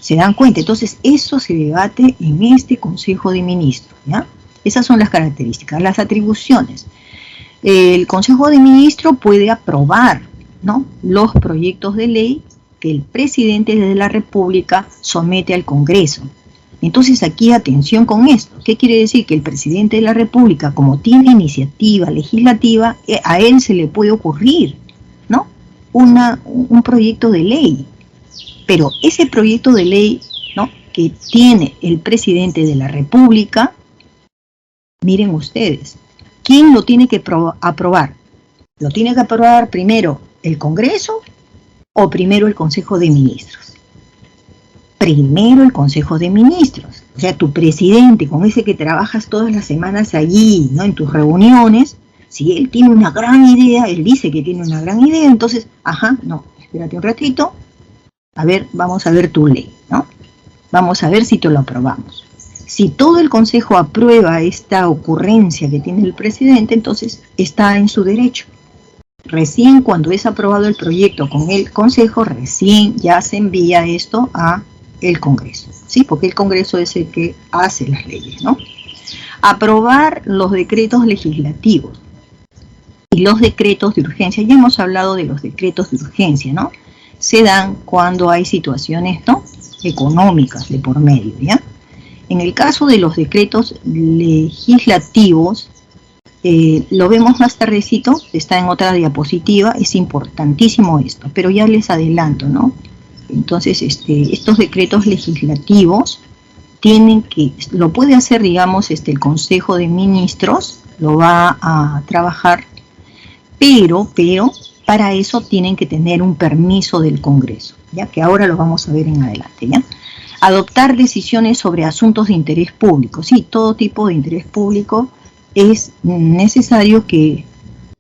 ¿Se dan cuenta? Entonces, eso se debate en este Consejo de Ministros, ¿ya? Esas son las características. Las atribuciones. El Consejo de Ministros puede aprobar, ¿no?, los proyectos de ley que el presidente de la República somete al Congreso. Entonces, aquí atención con esto. ¿Qué quiere decir? Que el presidente de la República, como tiene iniciativa legislativa, a él se le puede ocurrir, ¿no?, un proyecto de ley. Pero ese proyecto de ley, ¿no?, que tiene el presidente de la República, miren ustedes, ¿quién lo tiene que aprobar? ¿Lo tiene que aprobar primero el Congreso o primero el Consejo de Ministros? Primero el Consejo de Ministros. O sea, tu presidente, con ese que trabajas todas las semanas allí, ¿no?, en tus reuniones, si él tiene una gran idea, él dice que tiene una gran idea, entonces, no, espérate un ratito, a ver, vamos a ver tu ley, ¿no? Vamos a ver si te lo aprobamos. Si todo el Consejo aprueba esta ocurrencia que tiene el presidente, entonces está en su derecho. Recién cuando es aprobado el proyecto con el Consejo, recién ya se envía esto a el Congreso, ¿sí? Porque el Congreso es el que hace las leyes, ¿no? Aprobar los decretos legislativos y los decretos de urgencia. Ya hemos hablado de los decretos de urgencia, ¿no? Se dan cuando hay situaciones, ¿no?, económicas de por medio, ¿ya? En el caso de los decretos legislativos, lo vemos más tardecito, está en otra diapositiva, es importantísimo esto, pero ya les adelanto, ¿no? Entonces, estos decretos legislativos tienen que, lo puede hacer, digamos, el Consejo de Ministros, lo va a trabajar, pero para eso tienen que tener un permiso del Congreso, ya que ahora lo vamos a ver en adelante, ¿ya? Adoptar decisiones sobre asuntos de interés público. Sí, todo tipo de interés público es necesario que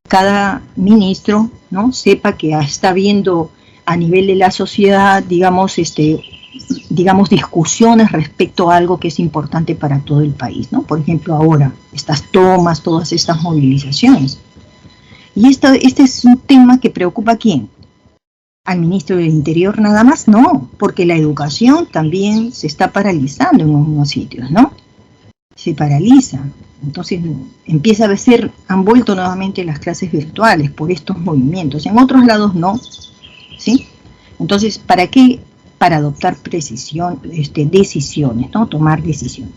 cada ministro, ¿no?, sepa que está viendo a nivel de la sociedad, digamos, discusiones respecto a algo que es importante para todo el país, ¿no? Por ejemplo, ahora, estas tomas, todas estas movilizaciones. Y este es un tema que preocupa ¿a quién? ¿Al ministro del Interior nada más? No, porque la educación también se está paralizando en algunos sitios, ¿no? Se paraliza. Entonces empieza a ser, han vuelto nuevamente las clases virtuales por estos movimientos. En otros lados no, ¿sí? Entonces, ¿para qué? Para adoptar decisiones, ¿no? Tomar decisiones.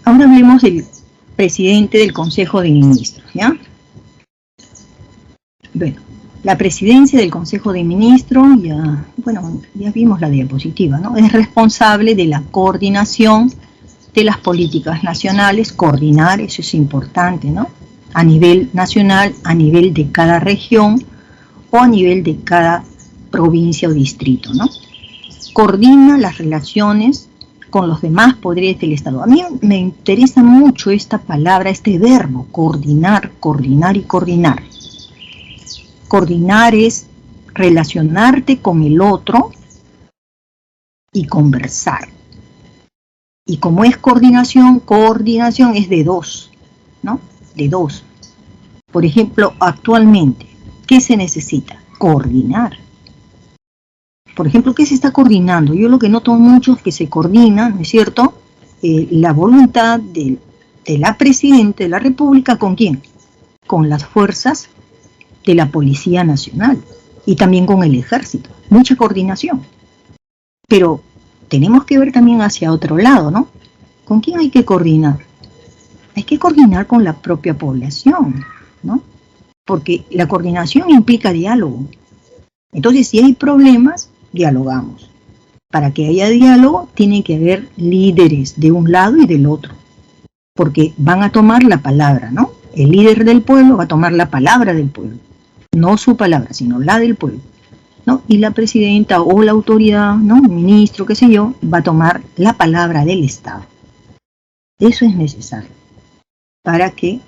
Ahora hablemos del presidente del Consejo de Ministros, ¿ya? Bueno, la presidencia del Consejo de Ministros, ya vimos la diapositiva, ¿no? Es responsable de la coordinación de las políticas nacionales, coordinar, eso es importante, ¿no? A nivel nacional, a nivel de cada región o a nivel de cada provincia o distrito, ¿no? Coordina las relaciones con los demás poderes del Estado. A mí me interesa mucho esta palabra, este verbo, coordinar, coordinar y coordinar. Coordinar es relacionarte con el otro y conversar. Y como es coordinación es de dos, ¿no? De dos. Por ejemplo, actualmente, ¿qué se necesita? Coordinar. Por ejemplo, ¿qué se está coordinando? Yo lo que noto mucho es que se coordina, ¿no es cierto?, la voluntad de la Presidenta de la República, ¿con quién? Con las fuerzas de la Policía Nacional y también con el Ejército. Mucha coordinación. Pero tenemos que ver también hacia otro lado, ¿no? ¿Con quién hay que coordinar? Hay que coordinar con la propia población, ¿no? Porque la coordinación implica diálogo. Entonces, si hay problemas, dialogamos. Para que haya diálogo, tiene que haber líderes de un lado y del otro. Porque van a tomar la palabra, ¿no? El líder del pueblo va a tomar la palabra del pueblo. No su palabra, sino la del pueblo, ¿no? Y la presidenta o la autoridad, ¿no?, el ministro, qué sé yo, va a tomar la palabra del Estado. Eso es necesario para que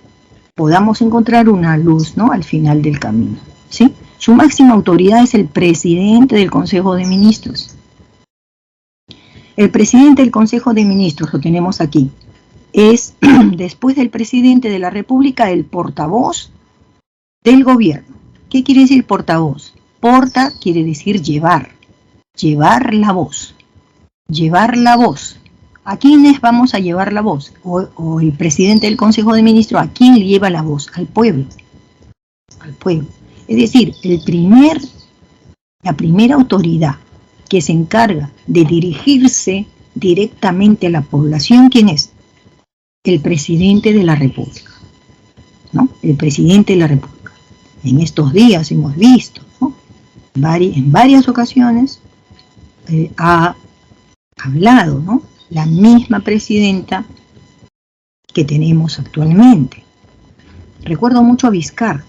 podamos encontrar una luz, ¿no?, al final del camino, ¿sí? Su máxima autoridad es el presidente del Consejo de Ministros. El presidente del Consejo de Ministros, lo tenemos aquí, es, después del presidente de la República, el portavoz del gobierno. ¿Qué quiere decir portavoz? Porta quiere decir llevar, llevar la voz, llevar la voz. ¿A quiénes vamos a llevar la voz? O el presidente del Consejo de Ministros, ¿a quién le lleva la voz? Al pueblo, al pueblo. Es decir, la primera autoridad que se encarga de dirigirse directamente a la población, ¿quién es? El presidente de la República, ¿no? El presidente de la República. En estos días hemos visto, ¿no?, en varias ocasiones ha hablado, ¿no?, la misma presidenta que tenemos actualmente. Recuerdo mucho a Vizcarra,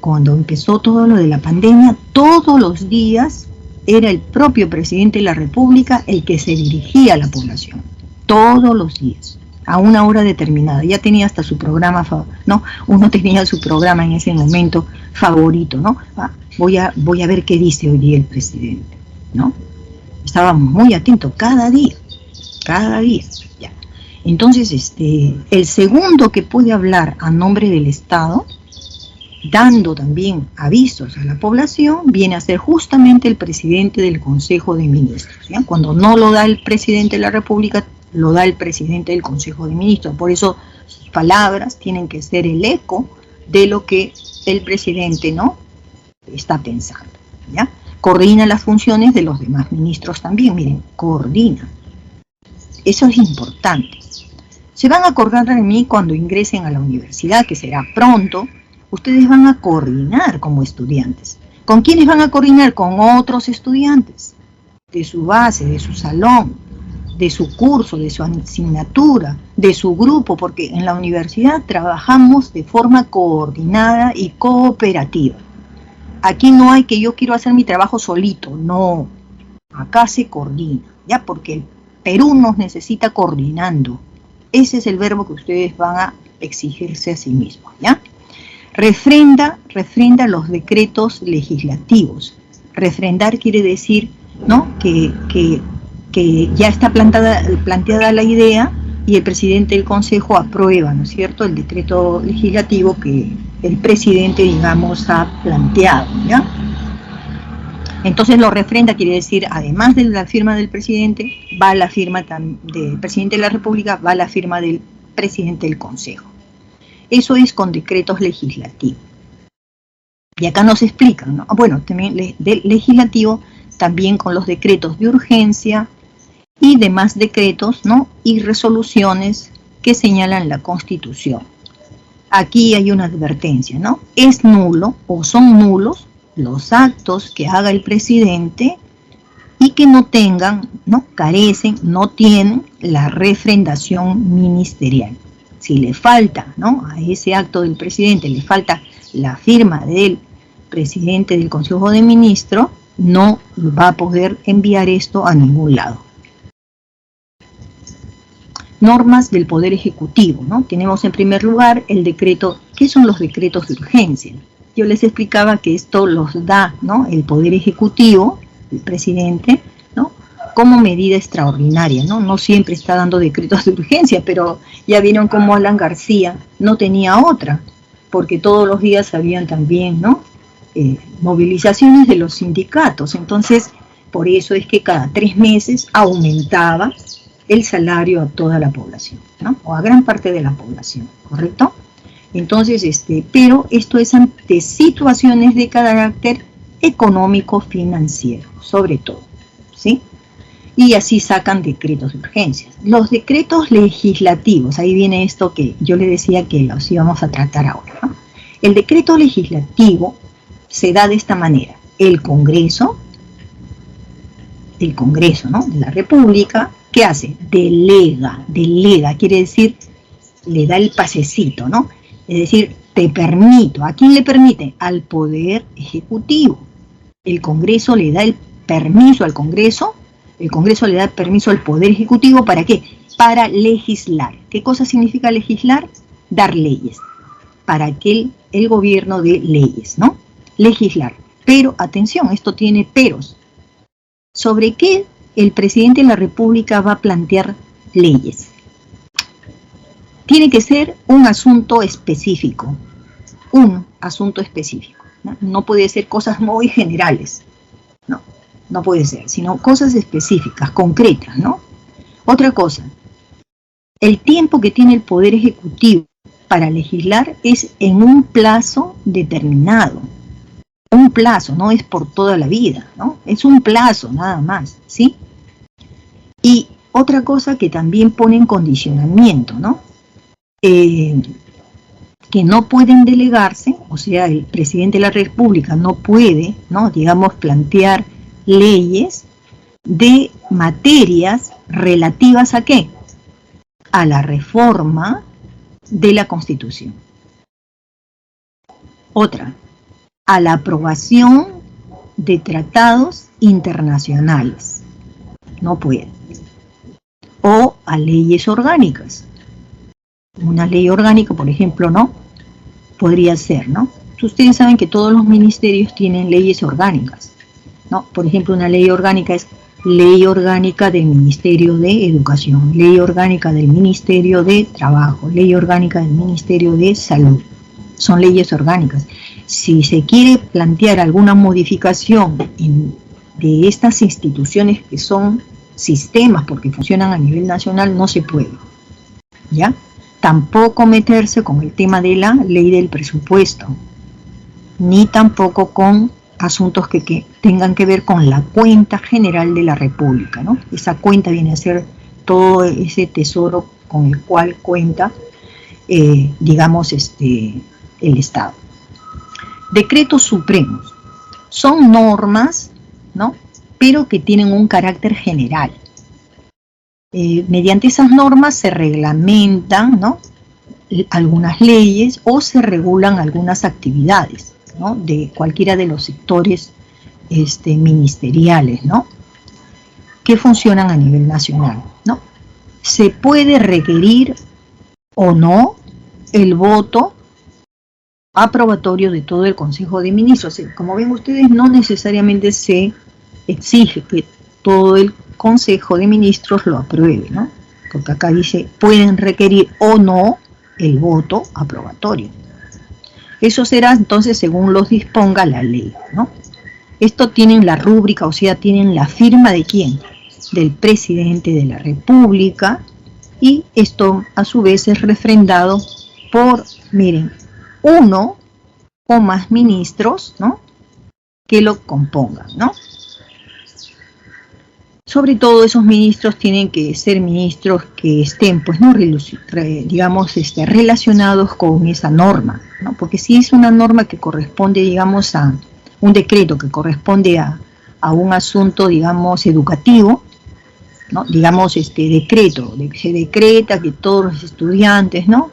cuando empezó todo lo de la pandemia, todos los días era el propio presidente de la República el que se dirigía a la población, todos los días, a una hora determinada. Ya tenía hasta su programa, ¿no? Uno tenía su programa en ese momento favorito, ¿no? Voy a ver qué dice hoy día el presidente, ¿no? Estábamos muy atentos cada día, cada día. Ya. Entonces, el segundo que puede hablar a nombre del Estado, dando también avisos a la población, viene a ser justamente el presidente del Consejo de Ministros, ¿ya? Cuando no lo da el presidente de la República, lo da el presidente del Consejo de Ministros. Por eso sus palabras tienen que ser el eco de lo que el presidente, ¿no?, está pensando, ¿ya? Coordina las funciones de los demás ministros también, miren, coordina. Eso es importante. Se van a acordar de mí cuando ingresen a la universidad, que será pronto. Ustedes van a coordinar como estudiantes. ¿Con quiénes van a coordinar? Con otros estudiantes, de su base, de su salón, de su curso, de su asignatura, de su grupo, porque en la universidad trabajamos de forma coordinada y cooperativa. Aquí no hay que yo quiero hacer mi trabajo solito, no. Acá se coordina, ¿ya? Porque el Perú nos necesita coordinando. Ese es el verbo que ustedes van a exigirse a sí mismos, ¿ya? Refrenda los decretos legislativos. Refrendar quiere decir, ¿no?, que ya está planteada la idea y el presidente del Consejo aprueba, ¿no es cierto?, el decreto legislativo que el presidente, digamos, ha planteado, ¿ya? Entonces lo refrenda quiere decir, además de la firma del presidente, va la firma del presidente de la República, va la firma del presidente del Consejo. Eso es con decretos legislativos. Y acá nos explican, ¿no? Bueno, también del legislativo, también con los decretos de urgencia y demás decretos, ¿no?, y resoluciones que señalan la Constitución. Aquí hay una advertencia, ¿no? Es nulo o son nulos los actos que haga el presidente y que no tengan, ¿no?, carecen, no tienen la refrendación ministerial. Si le falta, ¿no?, a ese acto del presidente, le falta la firma del presidente del Consejo de Ministros, no va a poder enviar esto a ningún lado. Normas del Poder Ejecutivo, ¿no? Tenemos en primer lugar el decreto. ¿Qué son los decretos de urgencia? Yo les explicaba que esto los da, ¿no?, el Poder Ejecutivo, el presidente, ¿no?, como medida extraordinaria, ¿no? No siempre está dando decretos de urgencia, pero ya vieron cómo Alan García no tenía otra, porque todos los días habían también, ¿no?, movilizaciones de los sindicatos. Entonces, por eso es que cada 3 meses aumentaba el salario a toda la población, ¿no?, o a gran parte de la población, ¿correcto? Entonces, pero esto es ante situaciones de carácter económico-financiero, sobre todo, ¿sí? Y así sacan decretos de urgencias. Los decretos legislativos, ahí viene esto que yo le decía que los íbamos a tratar ahora, ¿no? El decreto legislativo se da de esta manera. El Congreso, ¿no?, de la República, ¿qué hace? Delega, quiere decir, le da el pasecito, ¿no? Es decir, te permito. ¿A quién le permite? Al Poder Ejecutivo. El Congreso le da el permiso al Congreso, el Congreso le da permiso al Poder Ejecutivo, ¿para qué? Para legislar. ¿Qué cosa significa legislar? Dar leyes. Para que el gobierno dé leyes, ¿no? Legislar. Pero, atención, esto tiene peros. ¿Sobre qué el presidente de la República va a plantear leyes? Tiene que ser un asunto específico, ¿no? No puede ser cosas muy generales, no puede ser, sino cosas específicas, concretas, ¿no? Otra cosa, el tiempo que tiene el Poder Ejecutivo para legislar es en un plazo determinado. Un plazo, no es por toda la vida, ¿no? Es un plazo nada más, ¿sí? Y otra cosa que también pone en condicionamiento, ¿no? Que no pueden delegarse, o sea, el presidente de la República no puede, ¿no?, digamos, plantear leyes de materias relativas ¿a qué? A la reforma de la Constitución. Otra, a la aprobación de tratados internacionales. No puede. O a leyes orgánicas. Una ley orgánica, por ejemplo, ¿no?, podría ser, ¿no? Ustedes saben que todos los ministerios tienen leyes orgánicas, ¿no? Por ejemplo, una ley orgánica es Ley orgánica del Ministerio de Educación, ley orgánica del Ministerio de Trabajo, ley orgánica del Ministerio de Salud. Son leyes orgánicas. Si se quiere plantear alguna modificación de estas instituciones que son sistemas porque funcionan a nivel nacional, no se puede, ¿ya? Tampoco meterse con el tema de la ley del presupuesto, ni tampoco con asuntos que tengan que ver con la cuenta general de la República, ¿no? Esa cuenta viene a ser todo ese tesoro con el cual cuenta, digamos, el Estado. Decretos supremos son normas, ¿no? Pero que tienen un carácter general. Mediante esas normas se reglamentan, ¿no?, algunas leyes o se regulan algunas actividades, ¿no?, de cualquiera de los sectores ministeriales, ¿no?, que funcionan a nivel nacional, ¿no? Se puede requerir o no el voto aprobatorio de todo el Consejo de Ministros. Como ven ustedes, no necesariamente se exige que todo el Consejo de Ministros lo apruebe, ¿no? Porque acá dice, pueden requerir o no el voto aprobatorio. Eso será entonces según los disponga la ley, ¿no? Esto tienen la rúbrica, o sea, tienen la firma de ¿quién? Del presidente de la República, y esto a su vez es refrendado por, miren, uno o más ministros, ¿no?, que lo compongan, ¿no? Sobre todo esos ministros tienen que ser ministros que estén, pues, no, digamos, relacionados con esa norma, ¿no? Porque si es una norma que corresponde, digamos, a un decreto que corresponde a un asunto, digamos, educativo, ¿no? Digamos, decreto, se decreta que todos los estudiantes, ¿no?,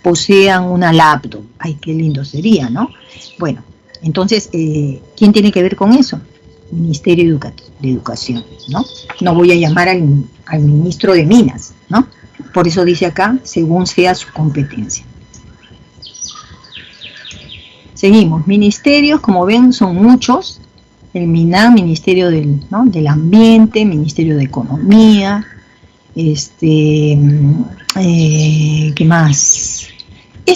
posean una laptop. Ay, qué lindo sería, ¿no? Bueno, entonces, ¿quién tiene que ver con eso? Ministerio de Educación, ¿no? No voy a llamar al ministro de Minas, ¿no? Por eso dice acá, según sea su competencia. Seguimos. Ministerios, como ven, son muchos. El MINAM, Ministerio del Ambiente, Ministerio de Economía, ¿qué más?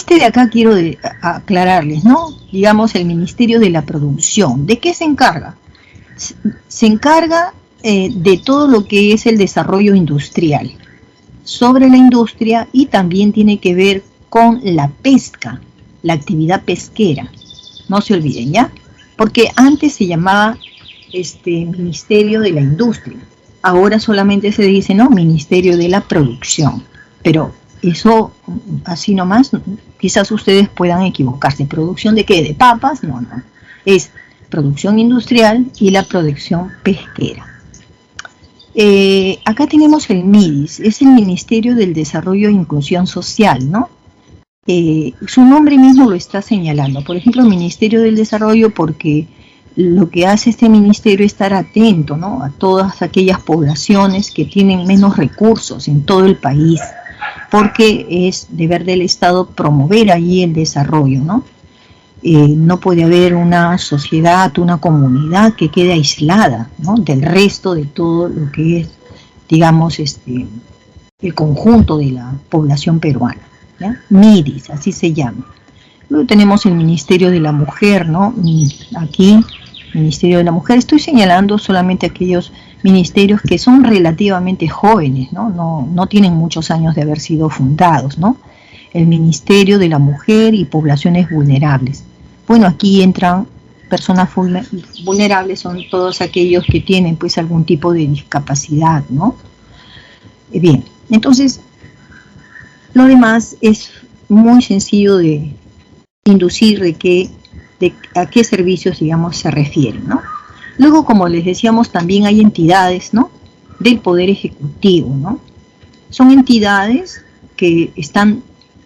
De acá quiero aclararles, ¿no? Digamos, el Ministerio de la Producción. ¿De qué se encarga? Se encarga de todo lo que es el desarrollo industrial, sobre la industria, y también tiene que ver con la pesca, la actividad pesquera. No se olviden, ¿ya? Porque antes se llamaba Ministerio de la Industria, ahora solamente se dice, ¿no?, Ministerio de la Producción, pero eso así nomás, quizás ustedes puedan equivocarse. ¿Producción de qué? ¿De papas? No, no, es producción industrial y la producción pesquera. Acá tenemos el MIDIS, es el Ministerio del Desarrollo e Inclusión Social, ¿no? Su nombre mismo lo está señalando. Por ejemplo, Ministerio del Desarrollo, porque lo que hace este ministerio es estar atento, ¿no?, a todas aquellas poblaciones que tienen menos recursos en todo el país, porque es deber del Estado promover allí el desarrollo, ¿no? No puede haber una sociedad, una comunidad que quede aislada, ¿no?, del resto de todo lo que es, digamos, el conjunto de la población peruana, ¿ya? MIDIS, así se llama. Luego tenemos el Ministerio de la Mujer, ¿no? Aquí, Ministerio de la Mujer, estoy señalando solamente aquellos ministerios que son relativamente jóvenes, ¿no? No tienen muchos años de haber sido fundados, ¿no? El Ministerio de la Mujer y Poblaciones Vulnerables. Bueno, aquí entran personas vulnerables, son todos aquellos que tienen, pues, algún tipo de discapacidad, ¿no? Bien, entonces, lo demás es muy sencillo de inducir a qué servicios, digamos, se refieren, ¿no? Luego, como les decíamos, también hay entidades, ¿no?, del Poder Ejecutivo, ¿no? Son entidades que están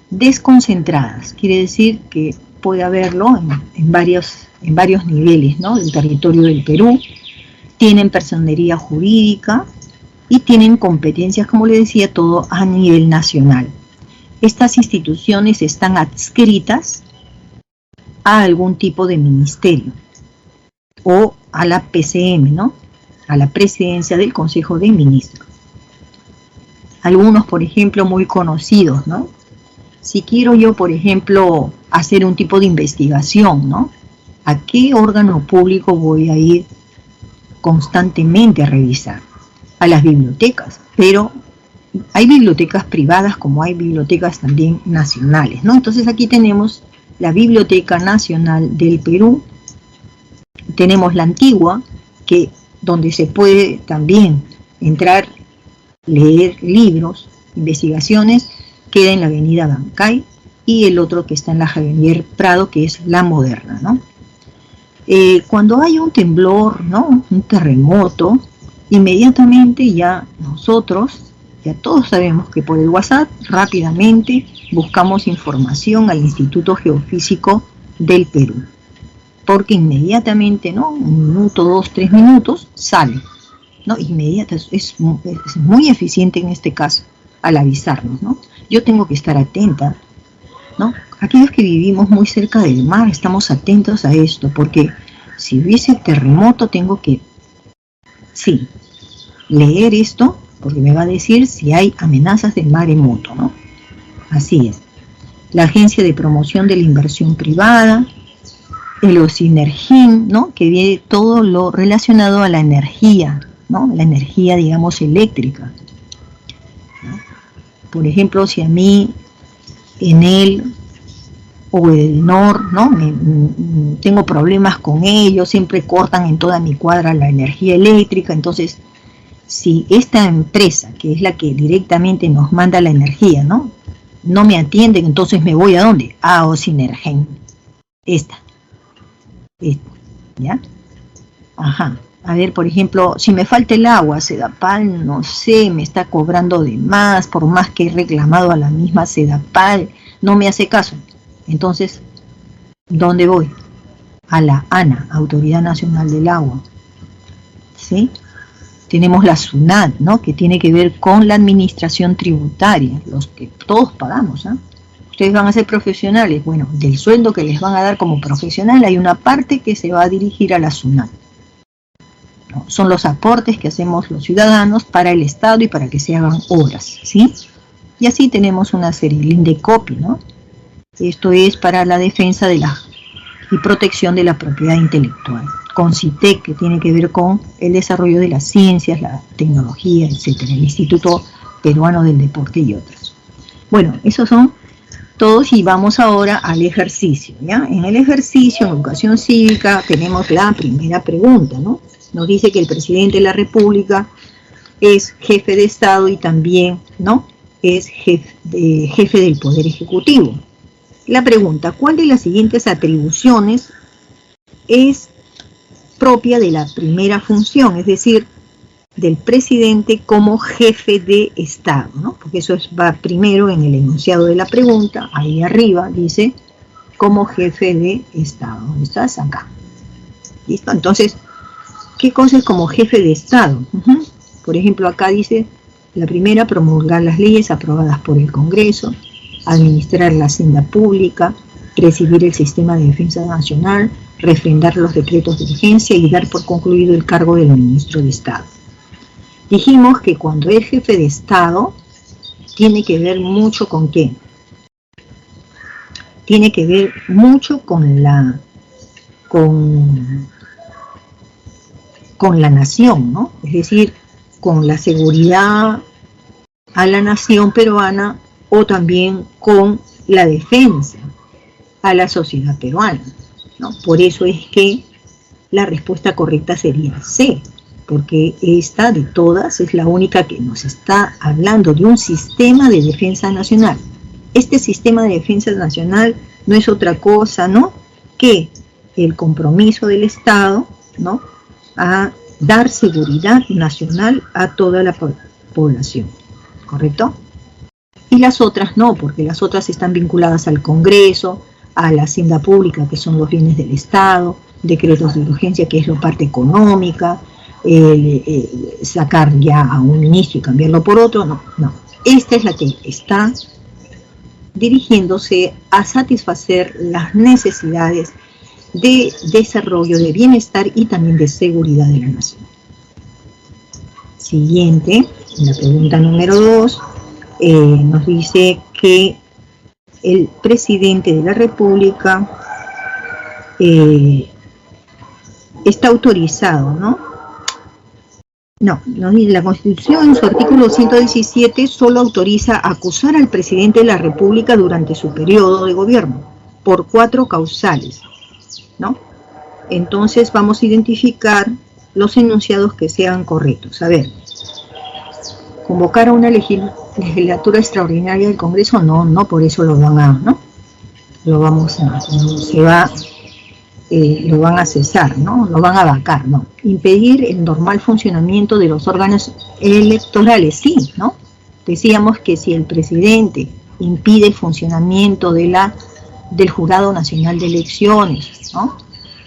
desconcentradas, quiere decir que puede haberlo en varios niveles, ¿no?, del territorio del Perú. Tienen personería jurídica y tienen competencias, como les decía, todo a nivel nacional. Estas instituciones están adscritas a algún tipo de ministerio o a la PCM, ¿no? a la presidencia del Consejo de Ministros. Algunos, por ejemplo, muy conocidos, ¿no? Si quiero yo, por ejemplo, hacer un tipo de investigación, ¿no? ¿A qué órgano público voy a ir constantemente a revisar? A las bibliotecas, pero hay bibliotecas privadas como hay bibliotecas también nacionales, ¿no? Entonces aquí tenemos la Biblioteca Nacional del Perú, tenemos la antigua, donde se puede también entrar, leer libros, investigaciones, queda en la avenida Bancay, y el otro que está en la Javier Prado, que es la moderna, ¿no? Cuando hay un temblor, ¿no? Un terremoto, inmediatamente ya nosotros, ya todos sabemos que por el WhatsApp rápidamente buscamos información al Instituto Geofísico del Perú, porque inmediatamente, ¿no? 1 minuto, 2, 3 minutos sale, ¿no? Inmediato, es muy eficiente en este caso al avisarnos, ¿no? Yo tengo que estar atenta, ¿no? Aquellos que vivimos muy cerca del mar estamos atentos a esto, porque si hubiese terremoto tengo que, sí, leer esto, porque me va a decir si hay amenazas de maremoto, ¿no? Así es. La Agencia de Promoción de la Inversión Privada, el OSINERGIN, ¿no? Que viene todo lo relacionado a la energía, ¿no? La energía, digamos, eléctrica, ¿no? Por ejemplo, si a mí, Enel o Edenor, ¿no? Tengo problemas con ellos, siempre cortan en toda mi cuadra la energía eléctrica, entonces, si esta empresa, que es la que directamente nos manda la energía, ¿no? No me atienden, entonces me voy ¿a dónde? A OSINERGIN. Esta, ¿ya? Ajá. A ver, por ejemplo, si me falta el agua, Sedapal, no sé, me está cobrando de más, por más que he reclamado a la misma Sedapal, no me hace caso. Entonces, ¿dónde voy? A la ANA, Autoridad Nacional del Agua. ¿Sí? Tenemos la SUNAT, ¿no? Que tiene que ver con la administración tributaria, los que todos pagamos, ¿eh? Ustedes van a ser profesionales, bueno, del sueldo que les van a dar como profesional hay una parte que se va a dirigir a la SUNAT, ¿no? Son los aportes que hacemos los ciudadanos para el Estado y para que se hagan obras, ¿sí? Y así tenemos una serie, el INDECOPI, ¿no? Esto es para la defensa y protección de la propiedad intelectual. CONCITEC, que tiene que ver con el desarrollo de las ciencias, la tecnología, etcétera, el Instituto Peruano del Deporte y otros. Bueno, esos son todos y vamos ahora al ejercicio, ¿ya? En el ejercicio, en educación cívica, tenemos la primera pregunta, ¿no? Nos dice que el presidente de la República es jefe de Estado y también, ¿no? Es jefe del Poder Ejecutivo. La pregunta, ¿cuál de las siguientes atribuciones es propia de la primera función, es decir, del presidente como jefe de Estado, ¿no? Porque eso va primero en el enunciado de la pregunta, ahí arriba dice, como jefe de Estado. ¿Dónde estás? Acá. ¿Listo? Entonces, ¿qué cosa es como jefe de Estado? Por ejemplo, acá dice, la primera, promulgar las leyes aprobadas por el Congreso, administrar la hacienda pública, presidir el sistema de defensa nacional, refrendar los decretos de urgencia y dar por concluido el cargo del ministro de Estado. Dijimos que cuando es jefe de Estado, tiene que ver mucho con ¿qué? Tiene que ver mucho con la nación, ¿no? Es decir, con la seguridad a la nación peruana o también con la defensa a la sociedad peruana, ¿no? Por eso es que la respuesta correcta sería C, porque esta de todas es la única que nos está hablando de un sistema de defensa nacional. Este sistema de defensa nacional no es otra cosa, ¿no?, que el compromiso del Estado, ¿no?, a dar seguridad nacional a toda la población, ¿correcto? Y las otras no, porque las otras están vinculadas al Congreso, a la hacienda pública, que son los bienes del Estado, decretos de urgencia, que es la parte económica, sacar ya a un ministro y cambiarlo por otro, no. Esta es la que está dirigiéndose a satisfacer las necesidades de desarrollo, de bienestar y también de seguridad de la nación. Siguiente, la pregunta número 2, nos dice que el presidente de la República está autorizado, ¿no? No, la Constitución en su artículo 117 solo autoriza acusar al presidente de la República durante su periodo de gobierno por 4 causales, ¿no? Entonces vamos a identificar los enunciados que sean correctos. A ver, convocar a una legislatura extraordinaria del Congreso, no por eso lo van a, ¿no? Lo van a cesar, ¿no? Lo van a vacar, ¿no? Impedir el normal funcionamiento de los órganos electorales, sí, ¿no? Decíamos que si el presidente impide el funcionamiento del Jurado Nacional de Elecciones, ¿no?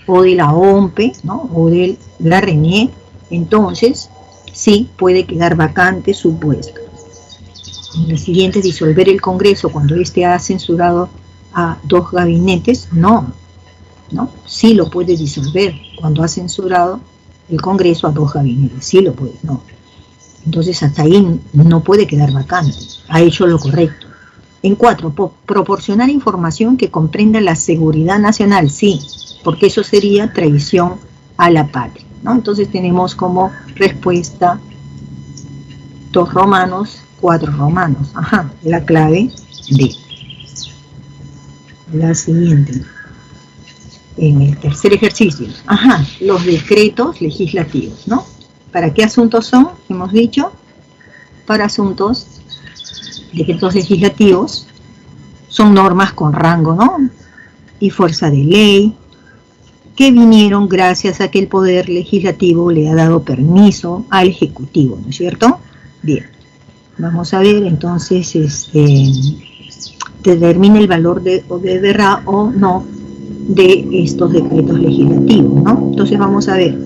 O de la OMPE, ¿no? O de la RENIEC, entonces sí puede quedar vacante su puesto. La siguiente, disolver el Congreso cuando éste ha censurado a 2 gabinetes, no, sí lo puede disolver cuando ha censurado el Congreso a 2 gabinetes, sí lo puede, no. Entonces hasta ahí no puede quedar vacante, ha hecho lo correcto. En 4, proporcionar información que comprenda la seguridad nacional, sí, porque eso sería traición a la patria, ¿no? Entonces tenemos como respuesta 2 romanos, 4 romanos, la clave D. La siguiente. En el tercer ejercicio, los decretos legislativos, ¿no? ¿Para qué asuntos son? Hemos dicho, para asuntos, decretos legislativos, son normas con rango, ¿no? Y fuerza de ley, que vinieron gracias a que el Poder Legislativo le ha dado permiso al Ejecutivo, ¿no es cierto? Bien, vamos a ver entonces, determina el valor de verdad o no de estos decretos legislativos, ¿no? Entonces vamos a ver.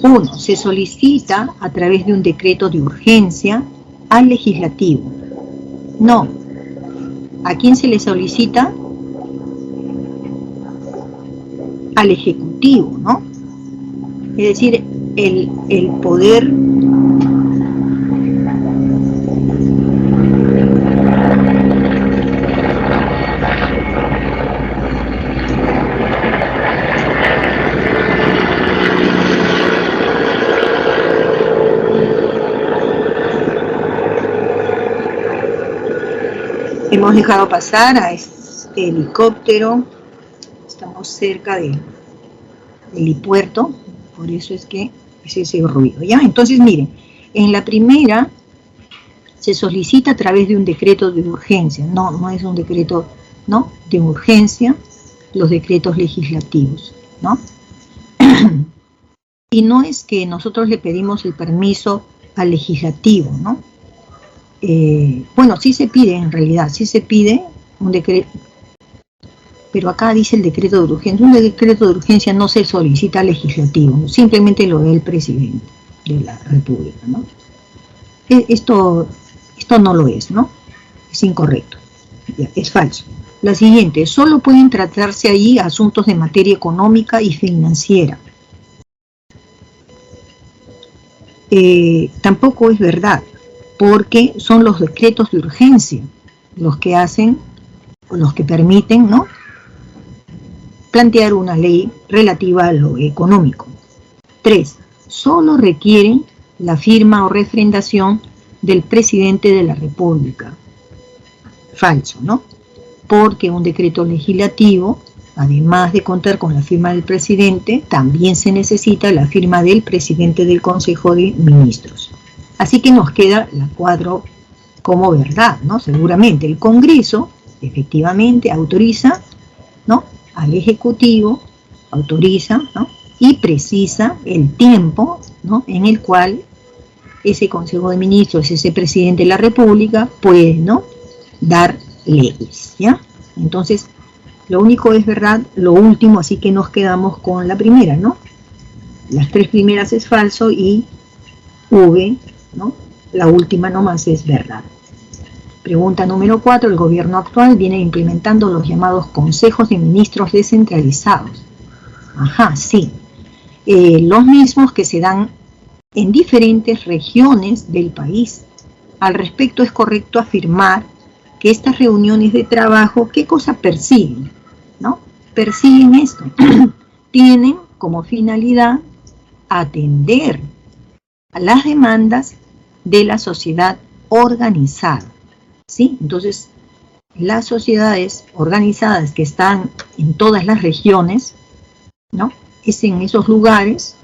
1. Se solicita a través de un decreto de urgencia al legislativo. No. ¿A quién se le solicita? Al ejecutivo, ¿no? Es decir, el poder hemos dejado pasar a este helicóptero, estamos cerca del helipuerto, por eso es que es ese ruido, ¿ya? Entonces miren, en la primera se solicita a través de un decreto de urgencia, no es un decreto, ¿no?, de urgencia, los decretos legislativos, ¿no? Y no es que nosotros le pedimos el permiso al legislativo, ¿no? Bueno, sí se pide en realidad, sí se pide un decreto, pero acá dice el decreto de urgencia. Un decreto de urgencia no se solicita al legislativo, simplemente lo ve el presidente de la República, ¿no? Esto no lo es, ¿no? Es incorrecto, es falso. La siguiente, solo pueden tratarse ahí asuntos de materia económica y financiera. Tampoco es verdad, porque son los decretos de urgencia los que hacen, o los que permiten, ¿no?, plantear una ley relativa a lo económico. 3. Solo requieren la firma o refrendación del presidente de la República. Falso, ¿no? Porque un decreto legislativo, además de contar con la firma del presidente, también se necesita la firma del presidente del Consejo de Ministros. Así que nos queda la 4 como verdad, ¿no? Seguramente el Congreso efectivamente autoriza, ¿no?, al Ejecutivo, autoriza, ¿no?, y precisa el tiempo, ¿no?, en el cual ese Consejo de Ministros, ese presidente de la República puede, ¿no?, dar leyes, ¿ya? Entonces, lo único es verdad, lo último, así que nos quedamos con la primera, ¿no? Las 3 primeras es falso y V, ¿no?, la última nomás es verdad. Pregunta número 4. El gobierno actual viene implementando los llamados consejos de ministros descentralizados. Sí. Los mismos que se dan en diferentes regiones del país. Al respecto, es correcto afirmar que estas reuniones de trabajo, ¿qué cosa persiguen? ¿No? Persiguen esto. Tienen como finalidad atender a las demandas de la sociedad organizada, ¿sí? Entonces, las sociedades organizadas que están en todas las regiones, ¿no? Es en esos lugares,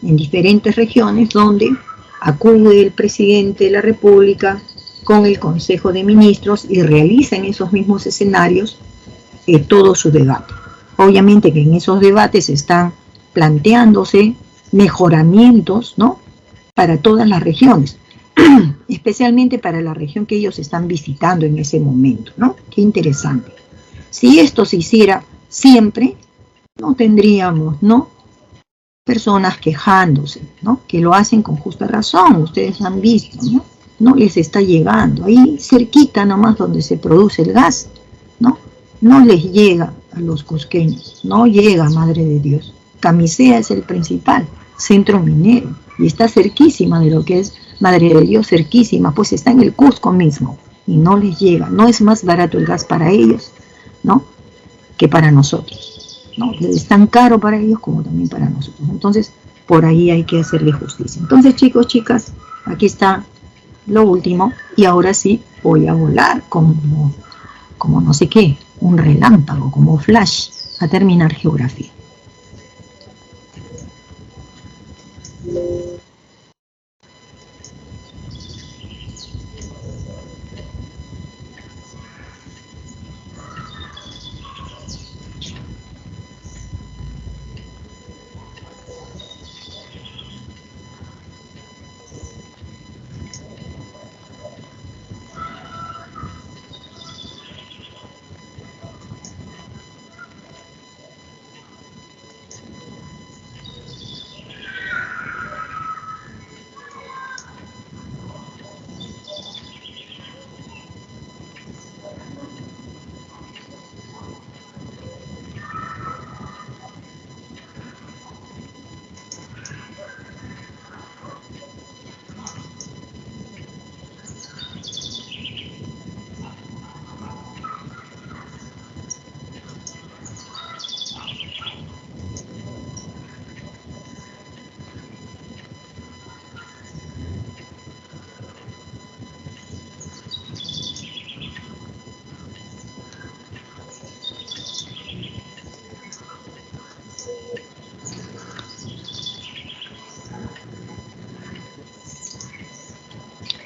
en diferentes regiones, donde acude el presidente de la República con el Consejo de Ministros y realiza en esos mismos escenarios todo su debate. Obviamente que en esos debates están planteándose mejoramientos, ¿no? Para todas las regiones, especialmente para la región que ellos están visitando en ese momento, ¿no? Qué interesante. Si esto se hiciera siempre, no tendríamos, ¿no? Personas quejándose, ¿no? Que lo hacen con justa razón, ustedes han visto, ¿no? No les está llegando, ahí cerquita nomás donde se produce el gas, ¿no? No les llega a los cusqueños, no llega, Madre de Dios. Camisea es el principal centro minero y está cerquísima de lo que es Madre de Dios, cerquísima, pues está en el Cusco mismo y no les llega. No es más barato el gas para ellos, ¿no? Que para nosotros, ¿no? Es tan caro para ellos como también para nosotros. Entonces, por ahí hay que hacerle justicia. Entonces, chicos, chicas, aquí está lo último y ahora sí voy a volar como no sé qué, un relámpago, como flash, a terminar geografía.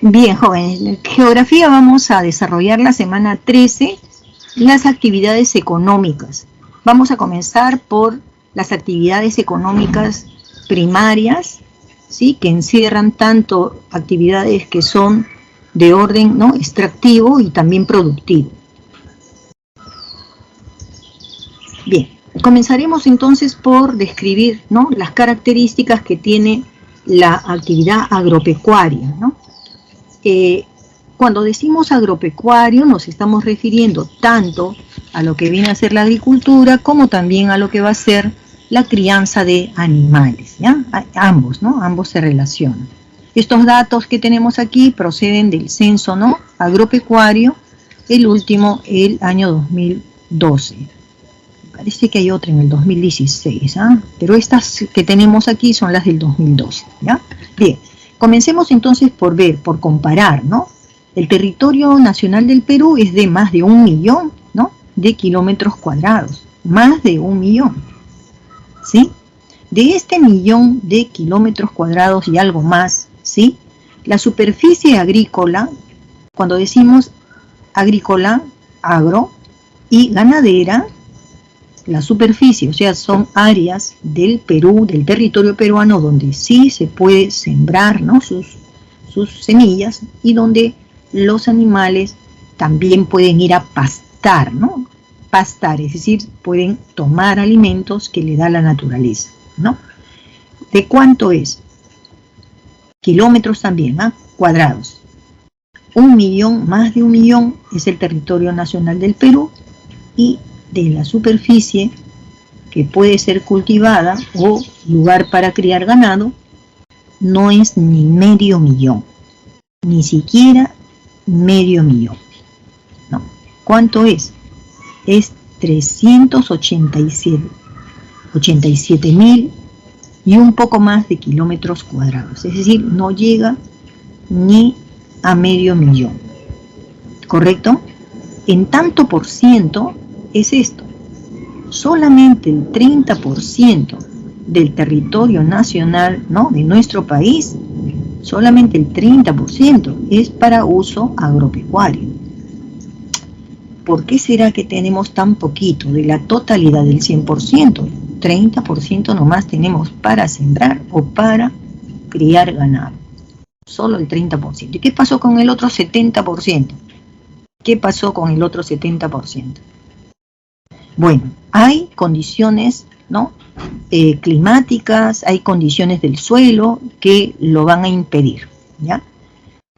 Bien, jóvenes, en geografía vamos a desarrollar la semana 13 las actividades económicas. Vamos a comenzar por las actividades económicas primarias, ¿sí? Que encierran tanto actividades que son de orden, ¿no? Extractivo y también productivo. Bien, comenzaremos entonces por describir, ¿no? Las características que tiene la actividad agropecuaria, ¿no? Cuando decimos agropecuario nos estamos refiriendo tanto a lo que viene a ser la agricultura como también a lo que va a ser la crianza de animales, ¿ya? Ambos, ¿no? Ambos se relacionan. Estos datos que tenemos aquí proceden del censo, ¿no? Agropecuario, el último, el año 2012. Parece que hay otra en el 2016, ¿ah? Pero estas que tenemos aquí son las del 2012, ¿ya? Bien. Comencemos entonces por comparar, ¿no? El territorio nacional del Perú es de más de 1 millón, ¿no? De kilómetros cuadrados, más de 1 millón, ¿sí? De este millón de kilómetros cuadrados y algo más, ¿sí? La superficie agrícola, cuando decimos agrícola, agro, y ganadera, la superficie, o sea, son áreas del Perú, del territorio peruano, donde sí se puede sembrar, ¿no? sus semillas y donde los animales también pueden ir a pastar, ¿no? Pastar, es decir, pueden tomar alimentos que le da la naturaleza, ¿no? ¿De cuánto es? Kilómetros también, ¿ah? Cuadrados. 1 millón, más de 1 millón es el territorio nacional del Perú y de la superficie que puede ser cultivada o lugar para criar ganado, no es ni medio millón, ni siquiera medio millón, ¿no? ¿Cuánto es? Es 387.000 y un poco más de kilómetros cuadrados, es decir, no llega ni a medio millón, ¿correcto? En tanto por ciento es esto, solamente el 30% del territorio nacional, ¿no?, de nuestro país, solamente el 30% es para uso agropecuario. ¿Por qué será que tenemos tan poquito de la totalidad del 100%? 30% nomás tenemos para sembrar o para criar ganado. Solo el 30%. ¿Y qué pasó con el otro 70%? ¿Qué pasó con el otro 70%? Bueno, hay condiciones, ¿no?, climáticas, hay condiciones del suelo que lo van a impedir, ¿ya?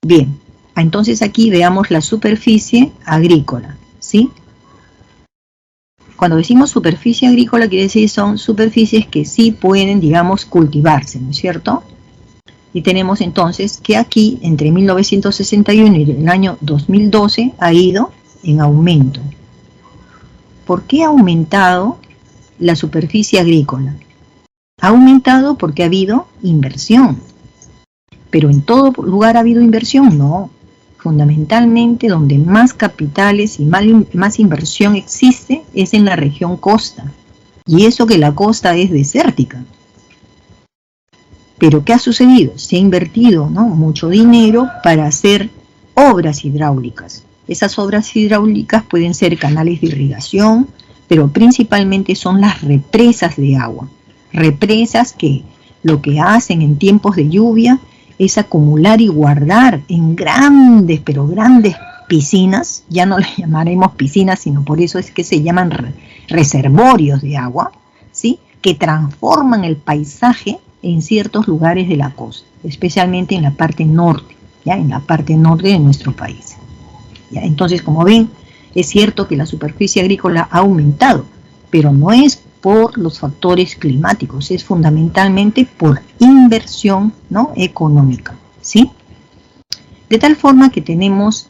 Bien, entonces aquí veamos la superficie agrícola, ¿sí? Cuando decimos superficie agrícola, quiere decir son superficies que sí pueden, digamos, cultivarse, ¿no es cierto? Y tenemos entonces que aquí, entre 1961 y el año 2012, ha ido en aumento. ¿Por qué ha aumentado la superficie agrícola? Ha aumentado porque ha habido inversión. ¿Pero en todo lugar ha habido inversión? No. Fundamentalmente donde más capitales y más inversión existe es en la región costa. Y eso que la costa es desértica. ¿Pero qué ha sucedido? Se ha invertido, ¿no?, mucho dinero para hacer obras hidráulicas. Esas obras hidráulicas pueden ser canales de irrigación, pero principalmente son las represas de agua. Represas que lo que hacen en tiempos de lluvia es acumular y guardar en grandes, pero grandes piscinas, ya no les llamaremos piscinas, sino por eso es que se llaman reservorios de agua, ¿sí?, que transforman el paisaje en ciertos lugares de la costa, especialmente en la parte norte, ¿ya?, en la parte norte de nuestro país. ¿Ya? Entonces, como ven, es cierto que la superficie agrícola ha aumentado, pero no es por los factores climáticos, es fundamentalmente por inversión, ¿no?, económica, ¿sí? De tal forma que tenemos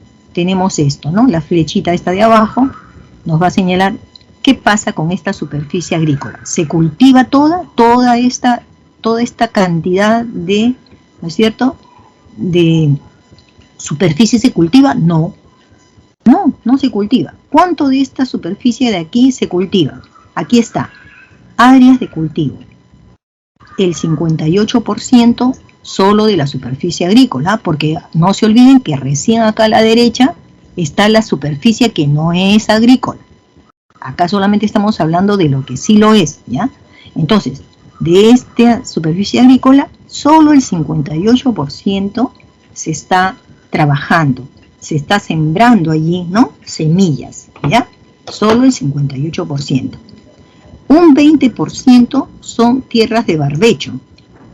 esto, ¿no? La flechita esta de abajo nos va a señalar qué pasa con esta superficie agrícola. ¿Se cultiva toda esta cantidad de, ¿no es cierto?, de superficie se cultiva? No, no se cultiva. ¿Cuánto de esta superficie de aquí se cultiva? Aquí está, áreas de cultivo. El 58% solo de la superficie agrícola, porque no se olviden que recién acá a la derecha está la superficie que no es agrícola. Acá solamente estamos hablando de lo que sí lo es, ¿ya? Entonces, de esta superficie agrícola, solo el 58% se está trabajando, se está sembrando allí, ¿no?, semillas, ¿ya? Solo el 58%. Un 20% son tierras de barbecho.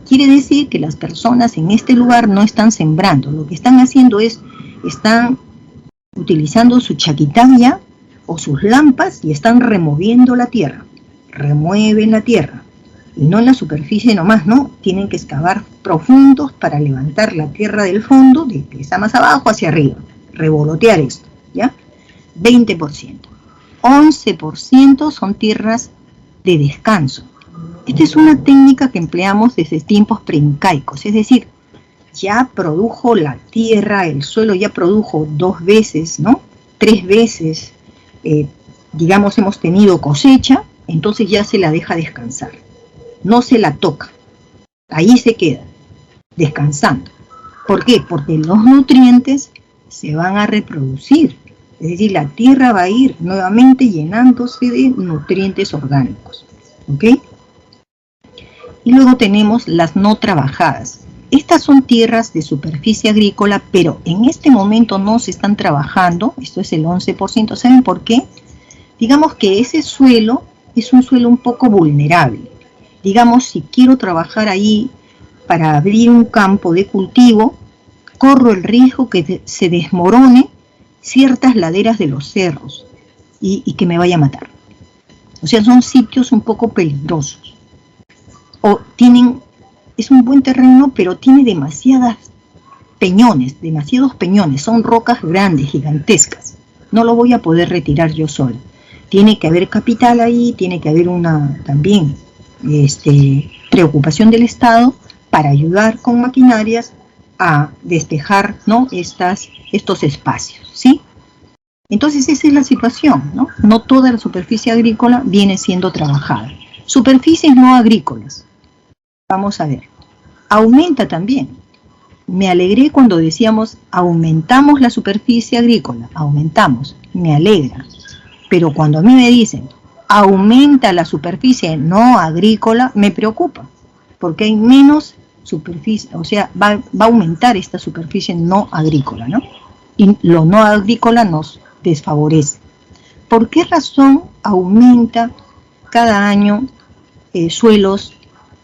Quiere decir que las personas en este lugar no están sembrando. Lo que están haciendo es, están utilizando su chaquitalla o sus lampas y están removiendo la tierra. Remueven la tierra. Y no en la superficie nomás, ¿no? Tienen que excavar profundos para levantar la tierra del fondo, de que está más abajo hacia arriba. Revolotear esto, ¿ya? 20%. 11% son tierras de descanso. Esta es una técnica que empleamos desde tiempos preincaicos, es decir, ya produjo la tierra, el suelo ya produjo 2 veces, ¿no?, 3 veces, digamos, hemos tenido cosecha, entonces ya se la deja descansar. No se la toca, ahí se queda, descansando. ¿Por qué? Porque los nutrientes se van a reproducir, es decir, la tierra va a ir nuevamente llenándose de nutrientes orgánicos, ¿ok? Y luego tenemos las no trabajadas. Estas son tierras de superficie agrícola, pero en este momento no se están trabajando, esto es el 11%, ¿saben por qué? Digamos que ese suelo es un suelo un poco vulnerable. Digamos, si quiero trabajar ahí para abrir un campo de cultivo, corro el riesgo que se desmorone ciertas laderas de los cerros y que me vaya a matar. O sea, son sitios un poco peligrosos. O tienen es un buen terreno, pero tiene demasiados peñones, son rocas grandes, gigantescas. No lo voy a poder retirar yo sola. Tiene que haber capital ahí, tiene que haber una también preocupación del Estado para ayudar con maquinarias a despejar, ¿no?, estos espacios, ¿sí? Entonces esa es la situación, ¿no? No toda la superficie agrícola viene siendo trabajada. Superficies no agrícolas, vamos a ver, aumenta también. Me alegré cuando decíamos aumentamos la superficie agrícola, aumentamos, me alegra. Pero cuando a mí me dicen aumenta la superficie no agrícola, me preocupa, porque hay menos superficie, o sea, va a aumentar esta superficie no agrícola, ¿no? Y lo no agrícola nos desfavorece. ¿Por qué razón aumenta cada año suelos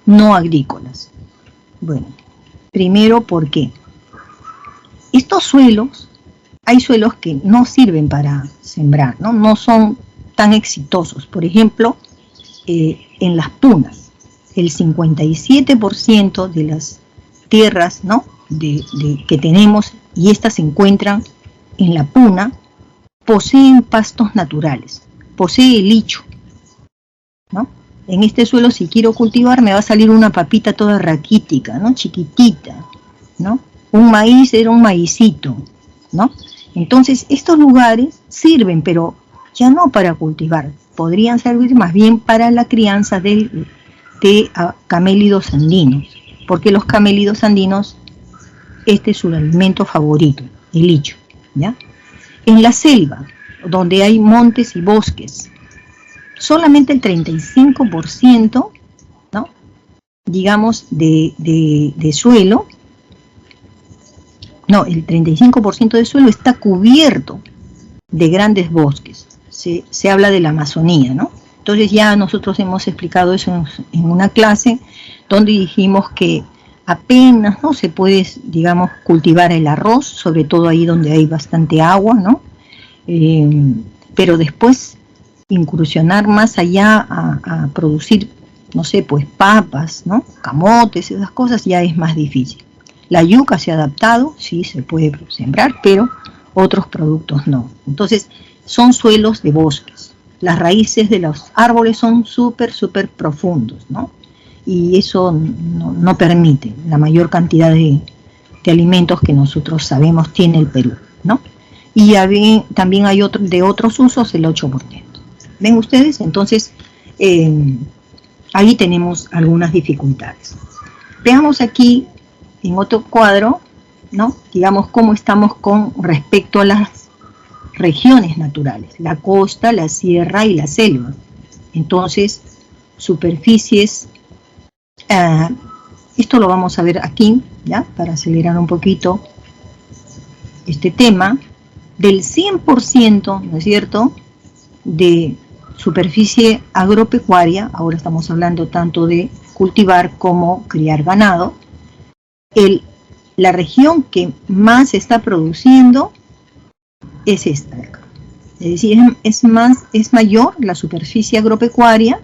no agrícolas? Bueno, primero porque estos suelos, hay suelos que no sirven para sembrar, no son tan exitosos. Por ejemplo, en las punas, el 57% de las tierras, ¿no?, que tenemos, y estas se encuentran en la puna, poseen pastos naturales, posee licho, ¿no? En este suelo, si quiero cultivar, me va a salir una papita toda raquítica, ¿no?, chiquitita, ¿no? Un maíz era un maicito, ¿no? Entonces, estos lugares sirven, pero ya no para cultivar, podrían servir más bien para la crianza de camélidos andinos, porque los camélidos andinos, este es su alimento favorito, el licho, ¿ya? En la selva, donde hay montes y bosques, solamente el 35%, ¿no?, digamos, de suelo, no, el 35% de suelo está cubierto de grandes bosques. Se habla de la Amazonía, ¿no? Entonces ya nosotros hemos explicado eso en una clase donde dijimos que apenas, ¿no?, se puede, digamos, cultivar el arroz, sobre todo ahí donde hay bastante agua, ¿no? Pero después incursionar más allá a producir, no sé, pues papas, ¿no?, camotes, esas cosas, ya es más difícil. La yuca se ha adaptado, sí, se puede sembrar, pero otros productos no. Entonces, son suelos de bosques. Las raíces de los árboles son súper también, ¿no? Y eso no permite la mayor cantidad de alimentos que nosotros sabemos tiene el Perú, ¿no? Y también hay de otros usos el 8%. ¿Ven ustedes? Entonces, ahí tenemos algunas dificultades. Veamos aquí en otro cuadro, ¿no?, digamos cómo estamos con respecto a las regiones naturales, la costa, la sierra y la selva. Entonces, superficies, esto lo vamos a ver aquí, ¿ya?, para acelerar un poquito este tema, del 100%, ¿no es cierto?, de superficie agropecuaria, ahora estamos hablando tanto de cultivar como criar ganado, la región que más está produciendo es esta de acá. Es decir, es mayor la superficie agropecuaria,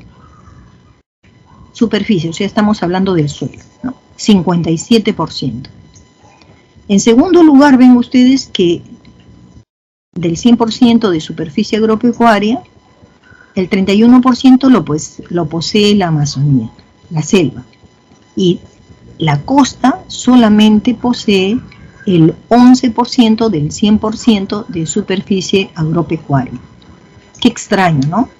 o sea, estamos hablando del suelo, ¿no?, 57%. En segundo lugar, ven ustedes que del 100% de superficie agropecuaria, el 31% lo posee la Amazonía, la selva, y la costa solamente posee el 11% del 100% de superficie agropecuaria. Qué extraño, ¿no?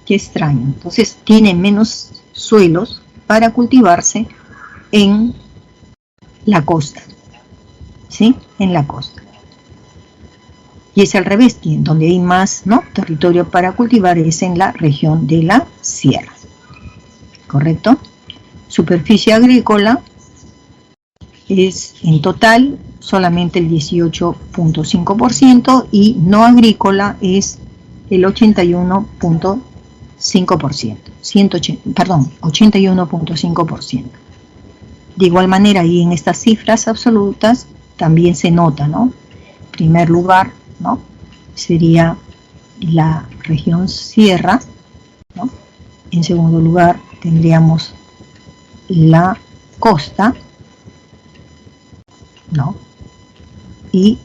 Qué extraño. Entonces tiene menos suelos para cultivarse en la costa, ¿sí? En la costa. Y es al revés, donde hay más, ¿no?, territorio para cultivar es en la región de la sierra. ¿Correcto? Superficie agrícola es en total solamente el 18.5% y no agrícola es el 81.5%. 81.5%. De igual manera, y en estas cifras absolutas también se nota, ¿no? En primer lugar, ¿no?, sería la región sierra, ¿no? En segundo lugar tendríamos la costa, ¿no? Y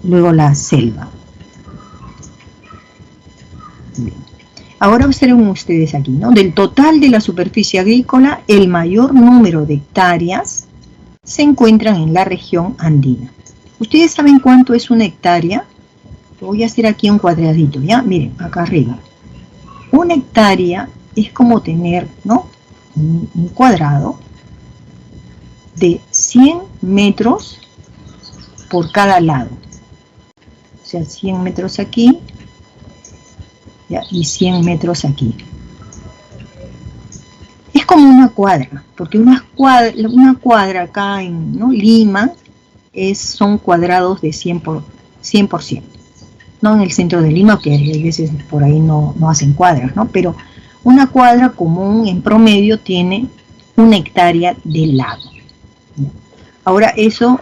luego la selva. Bien. Ahora observen ustedes aquí, ¿no? Del total de la superficie agrícola, el mayor número de hectáreas se encuentran en la región andina. ¿Ustedes saben cuánto es una hectárea? Voy a hacer aquí un cuadradito, ¿ya? Miren, acá arriba. Una hectárea es como tener, ¿no? Un cuadrado de 100 metros por cada lado. O sea, 100 metros aquí, ¿ya? Y 100 metros aquí. Es como una cuadra, porque una cuadra acá en, ¿no? Lima son cuadrados de 100%. No en el centro de Lima, que a veces por ahí no hacen cuadras, ¿no? Pero una cuadra común en promedio tiene una hectárea de lado. Ahora eso,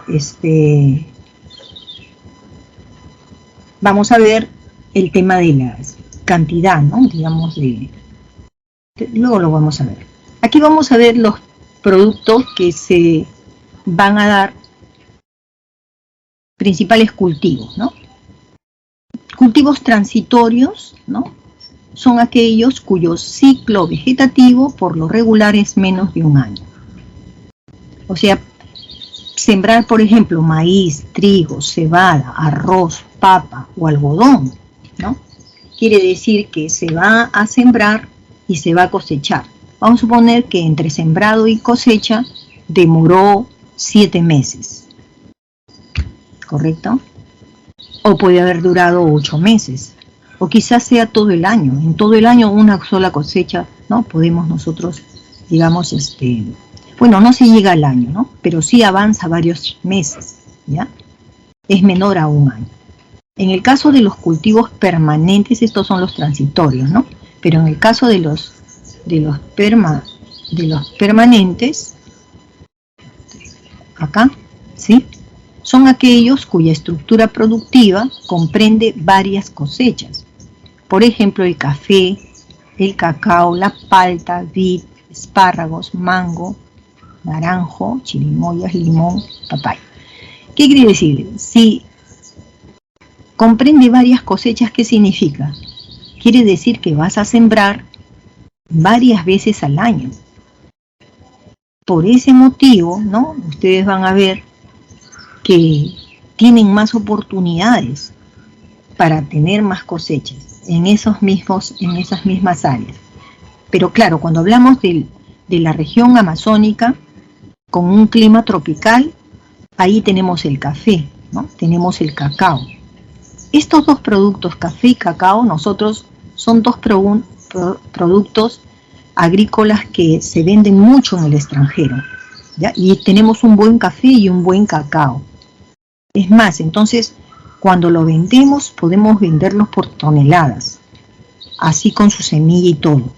vamos a ver el tema de la cantidad, ¿no? Digamos, luego lo vamos a ver. Aquí vamos a ver los productos que se van a dar, principales cultivos, ¿no? Cultivos transitorios, ¿no? Son aquellos cuyo ciclo vegetativo por lo regular es menos de un año. O sea, sembrar, por ejemplo, maíz, trigo, cebada, arroz, papa o algodón, ¿no? Quiere decir que se va a sembrar y se va a cosechar. Vamos a suponer que entre sembrado y cosecha demoró 7 meses, ¿correcto? O puede haber durado 8 meses, o quizás sea todo el año. En todo el año una sola cosecha, ¿no? Podemos nosotros, digamos, bueno, no se llega al año, ¿no? Pero sí avanza varios meses, ¿ya? Es menor a un año. En el caso de los cultivos permanentes, estos son los transitorios, ¿no? Pero en el caso de los permanentes, acá, ¿sí? Son aquellos cuya estructura productiva comprende varias cosechas. Por ejemplo, el café, el cacao, la palta, vid, espárragos, mango, naranjo, chirimoyas, limón, papaya. ¿Qué quiere decir? Si comprende varias cosechas, ¿qué significa? Quiere decir que vas a sembrar varias veces al año. Por ese motivo, ¿no? Ustedes van a ver que tienen más oportunidades para tener más cosechas en esas mismas áreas. Pero claro, cuando hablamos de la región amazónica, con un clima tropical, ahí tenemos el café, ¿no? Tenemos el cacao. Estos dos productos, café y cacao, son dos productos agrícolas que se venden mucho en el extranjero, ¿ya? Y tenemos un buen café y un buen cacao. Es más, entonces, cuando lo vendemos, podemos venderlos por toneladas, así con su semilla y todo.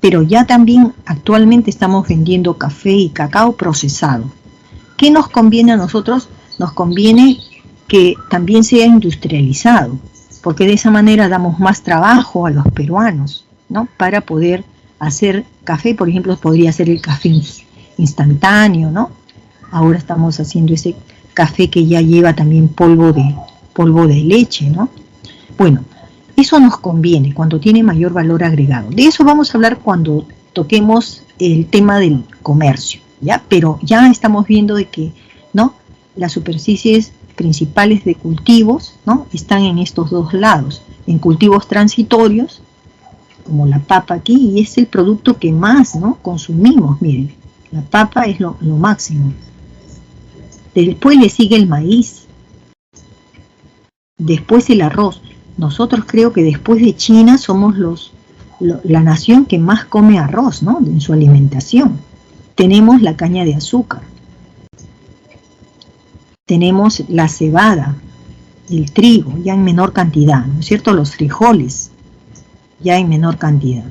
Pero ya también actualmente estamos vendiendo café y cacao procesado. ¿Qué nos conviene a nosotros? Nos conviene que también sea industrializado, porque de esa manera damos más trabajo a los peruanos, ¿no? Para poder hacer café, por ejemplo, podría ser el café instantáneo, ¿no? Ahora estamos haciendo ese café que ya lleva también polvo de leche, ¿no? Bueno, eso nos conviene cuando tiene mayor valor agregado. De eso vamos a hablar cuando toquemos el tema del comercio, ¿ya? Pero ya estamos viendo de que, ¿no? Las superficies principales de cultivos, ¿no? Están en estos dos lados, en cultivos transitorios, como la papa aquí, y es el producto que más, ¿no? Consumimos. Miren, la papa es lo máximo. Después le sigue el maíz, después el arroz. Nosotros creo que después de China somos la nación que más come arroz, ¿no? En su alimentación. Tenemos la caña de azúcar. Tenemos la cebada, el trigo, ya en menor cantidad, ¿no es cierto? Los frijoles, ya en menor cantidad.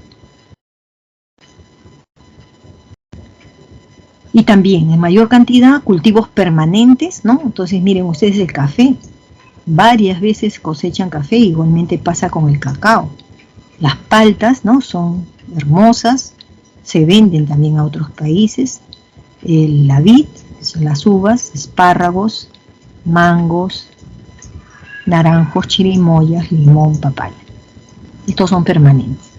Y también en mayor cantidad cultivos permanentes, ¿no? Entonces miren ustedes el café. Varias veces cosechan café, igualmente pasa con el cacao. Las paltas, ¿no? Son hermosas, se venden también a otros países. La vid, son las uvas, espárragos, mangos, naranjos, chirimoyas, limón, papaya. Estos son permanentes.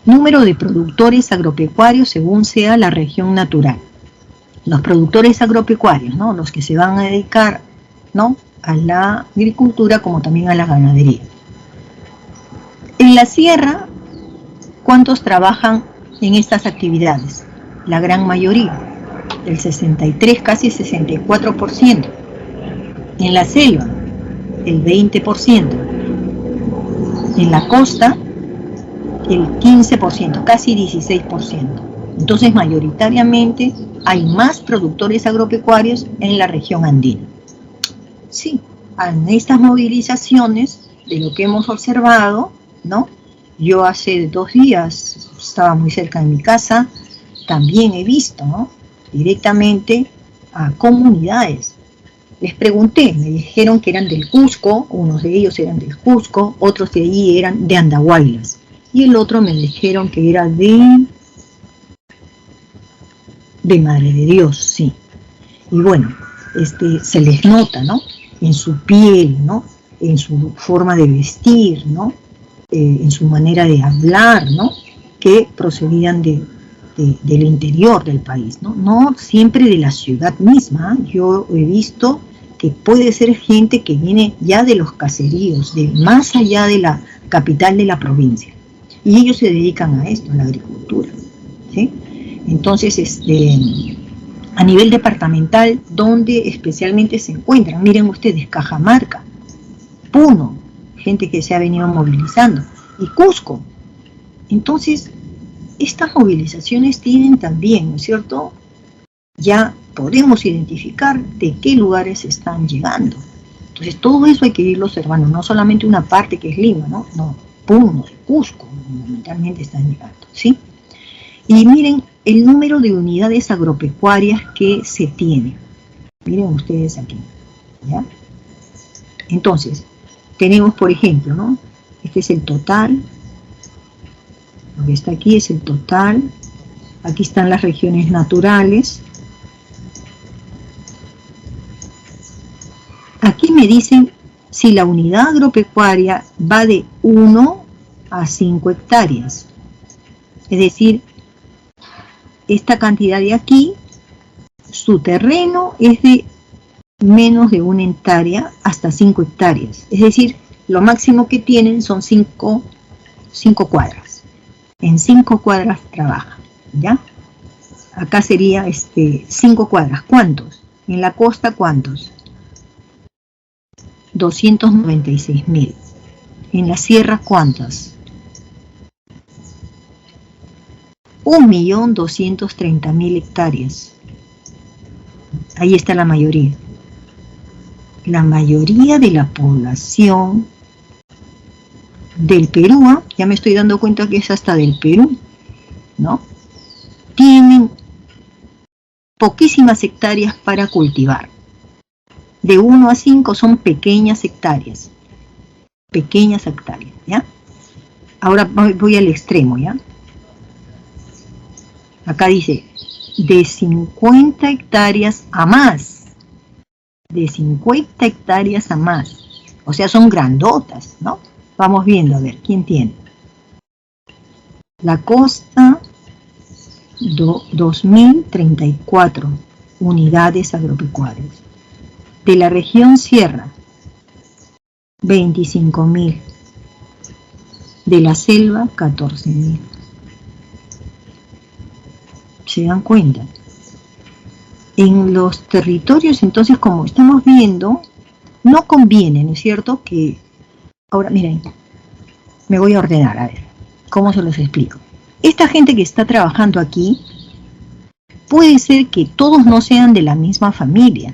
Número de productores agropecuarios según sea la región natural. Los productores agropecuarios, ¿no? Los que se van a dedicar, ¿no?, a la agricultura como también a la ganadería. En la sierra, ¿cuántos trabajan en estas actividades? La gran mayoría, el 63, casi 64%. En la selva, el 20%. En la costa, el 15%, casi 16%. Entonces, mayoritariamente, hay más productores agropecuarios en la región andina. Sí, en estas movilizaciones, de lo que hemos observado, ¿no? Yo hace 2 días estaba muy cerca de mi casa, también he visto, ¿no?, directamente a comunidades. Les pregunté, me dijeron que eran del Cusco, unos de ellos eran del Cusco, otros de allí eran de Andahuaylas, y el otro me dijeron que era de Madre de Dios, sí. Y bueno, se les nota, ¿no?, en su piel, ¿no?, en su forma de vestir, ¿no?, en su manera de hablar, ¿no?, que procedían del interior del país, ¿no? No siempre de la ciudad misma. Yo he visto que puede ser gente que viene ya de los caseríos, de más allá de la capital de la provincia, y ellos se dedican a esto, a la agricultura, ¿sí? Entonces, a nivel departamental, donde especialmente se encuentran, miren ustedes, Cajamarca, Puno, gente que se ha venido movilizando, y Cusco. Entonces, estas movilizaciones tienen también, ¿no es cierto?, ya podemos identificar de qué lugares están llegando. Entonces, todo eso hay que irlo observando, no solamente una parte que es Lima, ¿no? No, Puno, Cusco, fundamentalmente están llegando, ¿sí? Y miren el número de unidades agropecuarias que se tiene. Miren ustedes aquí, ¿ya? Entonces, tenemos, por ejemplo, ¿no?, este es el total. Lo que está aquí es el total. Aquí están las regiones naturales. Aquí me dicen si la unidad agropecuaria va de 1 a 5 hectáreas. Es decir, esta cantidad de aquí, su terreno es de menos de 1 hectárea hasta 5 hectáreas. Es decir, lo máximo que tienen son 5 cuadras. En 5 cuadras trabaja, ¿ya? Acá sería 5 cuadras. ¿Cuántos? En la costa, ¿cuántos? 296.000. En la sierra, ¿cuántas? 1.230.000 hectáreas. Ahí está la mayoría. La mayoría de la población del Perú, ya me estoy dando cuenta que es hasta del Perú, ¿no?, tienen poquísimas hectáreas para cultivar. De 1 a 5 son pequeñas hectáreas, ¿ya? Ahora voy al extremo, ¿ya? Acá dice, de 50 hectáreas a más, de 50 hectáreas a más, o sea, son grandotas, ¿no? Vamos viendo, a ver, ¿quién tiene? La costa, 2.034 unidades agropecuarias. De la región sierra, 25.000. De la selva, 14.000. ¿Se dan cuenta? En los territorios, entonces, como estamos viendo, no conviene, ¿no es cierto?, que... Ahora, miren, me voy a ordenar, a ver, ¿cómo se los explico? Esta gente que está trabajando aquí, puede ser que todos no sean de la misma familia,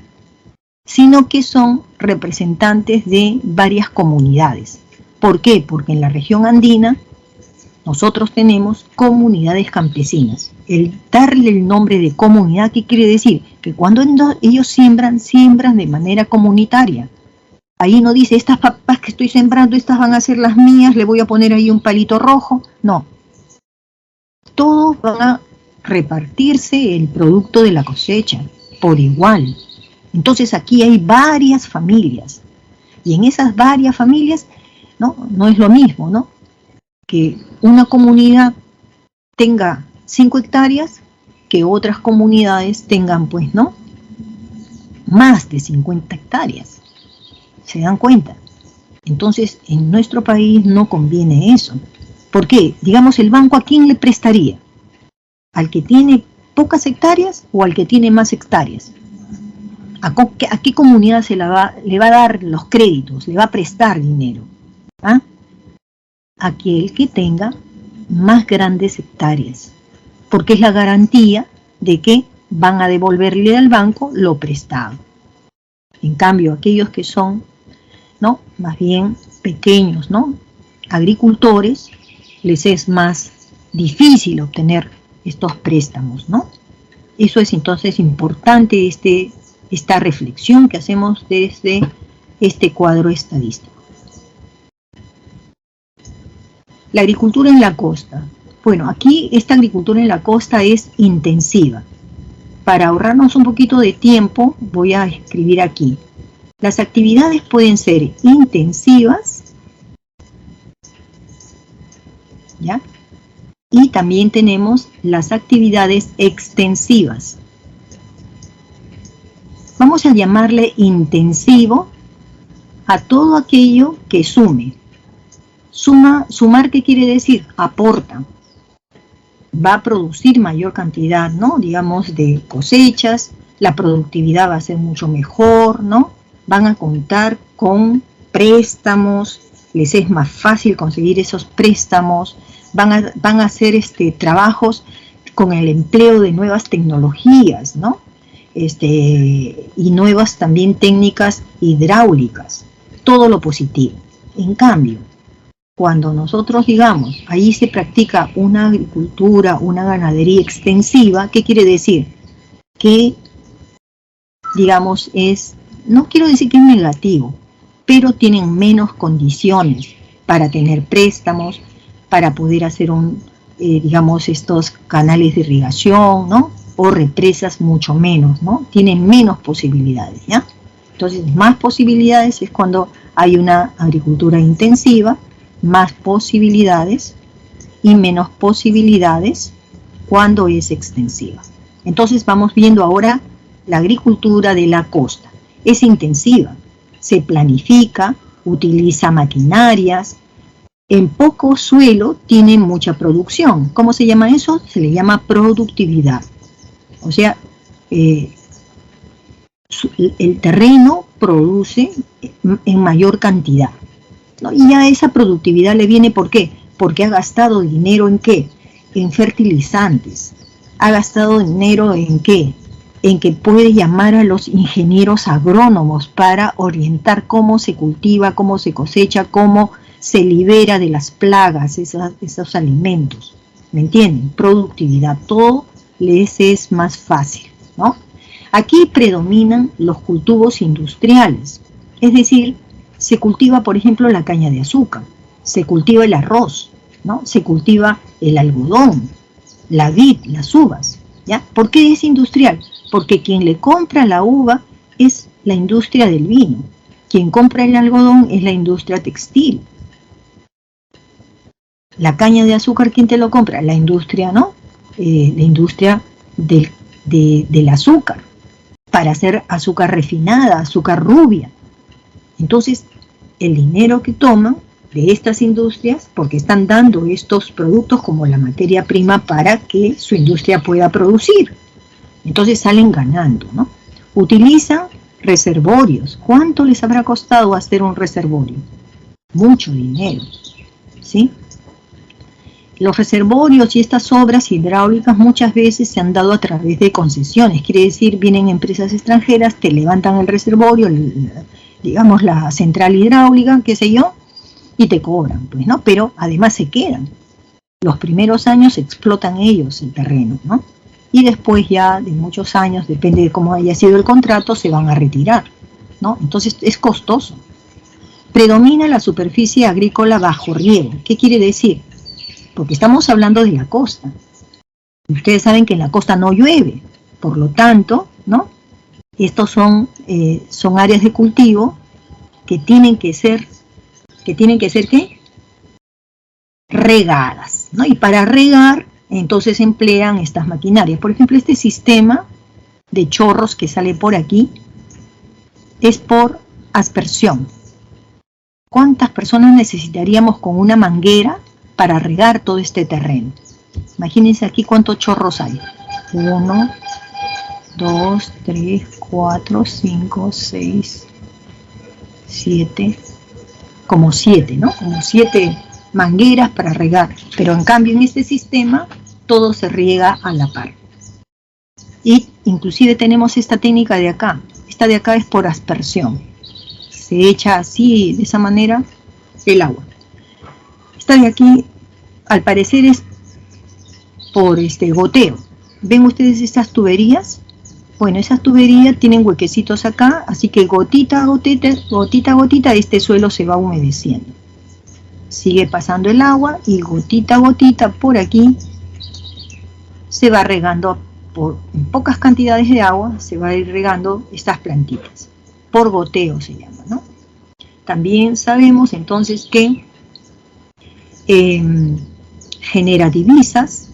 sino que son representantes de varias comunidades. ¿Por qué? Porque en la región andina nosotros tenemos comunidades campesinas. El darle el nombre de comunidad, ¿qué quiere decir? Que cuando ellos siembran de manera comunitaria. Ahí no dice, estas papas que estoy sembrando, estas van a ser las mías, le voy a poner ahí un palito rojo. No. Todos van a repartirse el producto de la cosecha por igual. Entonces aquí hay varias familias. Y en esas varias familias, no es lo mismo, ¿no? Que una comunidad tenga 5 hectáreas, que otras comunidades tengan, pues, ¿no? Más de 50 hectáreas. ¿Se dan cuenta? Entonces, en nuestro país no conviene eso. ¿Por qué? Digamos, el banco, ¿a quién le prestaría? ¿Al que tiene pocas hectáreas o al que tiene más hectáreas? ¿A qué comunidad le va a dar los créditos? ¿Le va a prestar dinero? ¿Ah? Aquel que tenga más grandes hectáreas, porque es la garantía de que van a devolverle al banco lo prestado. En cambio, aquellos que son, ¿no?, más bien pequeños, ¿no?, agricultores, les es más difícil obtener estos préstamos, ¿no? Eso es entonces importante, esta reflexión que hacemos desde este cuadro estadístico. La agricultura en la costa. Bueno, aquí esta agricultura en la costa es intensiva. Para ahorrarnos un poquito de tiempo, voy a escribir aquí. Las actividades pueden ser intensivas, ¿ya? Y también tenemos las actividades extensivas. Vamos a llamarle intensivo a todo aquello que sume. Sumar, ¿qué quiere decir? Aporta. Va a producir mayor cantidad, ¿no?, digamos, de cosechas, la productividad va a ser mucho mejor, ¿no? Van a contar con préstamos, les es más fácil conseguir esos préstamos, van a hacer trabajos con el empleo de nuevas tecnologías, ¿no? Y nuevas también técnicas hidráulicas, todo lo positivo. En cambio, cuando nosotros digamos, ahí se practica una agricultura, una ganadería extensiva, ¿qué quiere decir? Que, digamos, no quiero decir que es negativo, pero tienen menos condiciones para tener préstamos, para poder hacer digamos, estos canales de irrigación, ¿no? O represas mucho menos, ¿no? Tienen menos posibilidades, ¿ya? Entonces, más posibilidades es cuando hay una agricultura intensiva, más posibilidades, y menos posibilidades cuando es extensiva. Entonces vamos viendo ahora la agricultura de la costa. Es intensiva, se planifica, utiliza maquinarias, en poco suelo tiene mucha producción. ¿Cómo se llama eso? Se le llama productividad. O sea, el terreno produce en mayor cantidad, ¿no? Y ya esa productividad le viene, ¿por qué? Porque ha gastado dinero ¿en qué? En fertilizantes. ¿Ha gastado dinero en qué? En que puede llamar a los ingenieros agrónomos para orientar cómo se cultiva, cómo se cosecha, cómo se libera de las plagas esos alimentos. ¿Me entienden? Productividad, todo les es más fácil, ¿no? Aquí predominan los cultivos industriales, es decir, se cultiva, por ejemplo, la caña de azúcar, se cultiva el arroz, ¿no? Se cultiva el algodón, la vid, las uvas, ¿ya? ¿Por qué es industrial? Porque quien le compra la uva es la industria del vino, quien compra el algodón es la industria textil. La caña de azúcar, ¿quién te lo compra? La industria, ¿no? La industria del azúcar, para hacer azúcar refinada, azúcar rubia. Entonces, el dinero que toman de estas industrias, porque están dando estos productos como la materia prima para que su industria pueda producir. Entonces salen ganando, ¿no? Utilizan reservorios. ¿Cuánto les habrá costado hacer un reservorio? Mucho dinero, ¿sí? Los reservorios y estas obras hidráulicas muchas veces se han dado a través de concesiones. Quiere decir, vienen empresas extranjeras, te levantan el reservorio, digamos la central hidráulica, qué sé yo, y te cobran, pues, ¿no? Pero además se quedan. Los primeros años explotan ellos el terreno, ¿no? Y después ya de muchos años, depende de cómo haya sido el contrato, se van a retirar, ¿no? Entonces es costoso. predomina la superficie agrícola bajo riego. ¿Qué quiere decir? Porque estamos hablando de la costa. Ustedes saben que en la costa no llueve, por lo tanto, ¿no? Estos son áreas de cultivo que tienen que ser ¿qué? Regadas, ¿no? Y para regar, entonces emplean estas maquinarias. Por ejemplo, este sistema de chorros que sale por aquí es por aspersión. ¿Cuántas personas necesitaríamos con una manguera para regar todo este terreno? Imagínense aquí cuántos chorros hay. 1, 2, 3, 4, 5, 6, 7, como 7, ¿no? Como 7 mangueras para regar. Pero en cambio en este sistema todo se riega a la par. Y inclusive tenemos esta técnica de acá. Esta de acá es por aspersión. Se echa así, de esa manera, el agua. Esta de aquí, al parecer, es por goteo. ¿Ven ustedes estas tuberías? Bueno, esas tuberías tienen huequecitos acá, así que gotita a gotita, este suelo se va humedeciendo. Sigue pasando el agua y gotita a gotita por aquí se va regando, en pocas cantidades de agua, se va a ir regando estas plantitas. Por goteo se llama, ¿no? También sabemos entonces que genera divisas,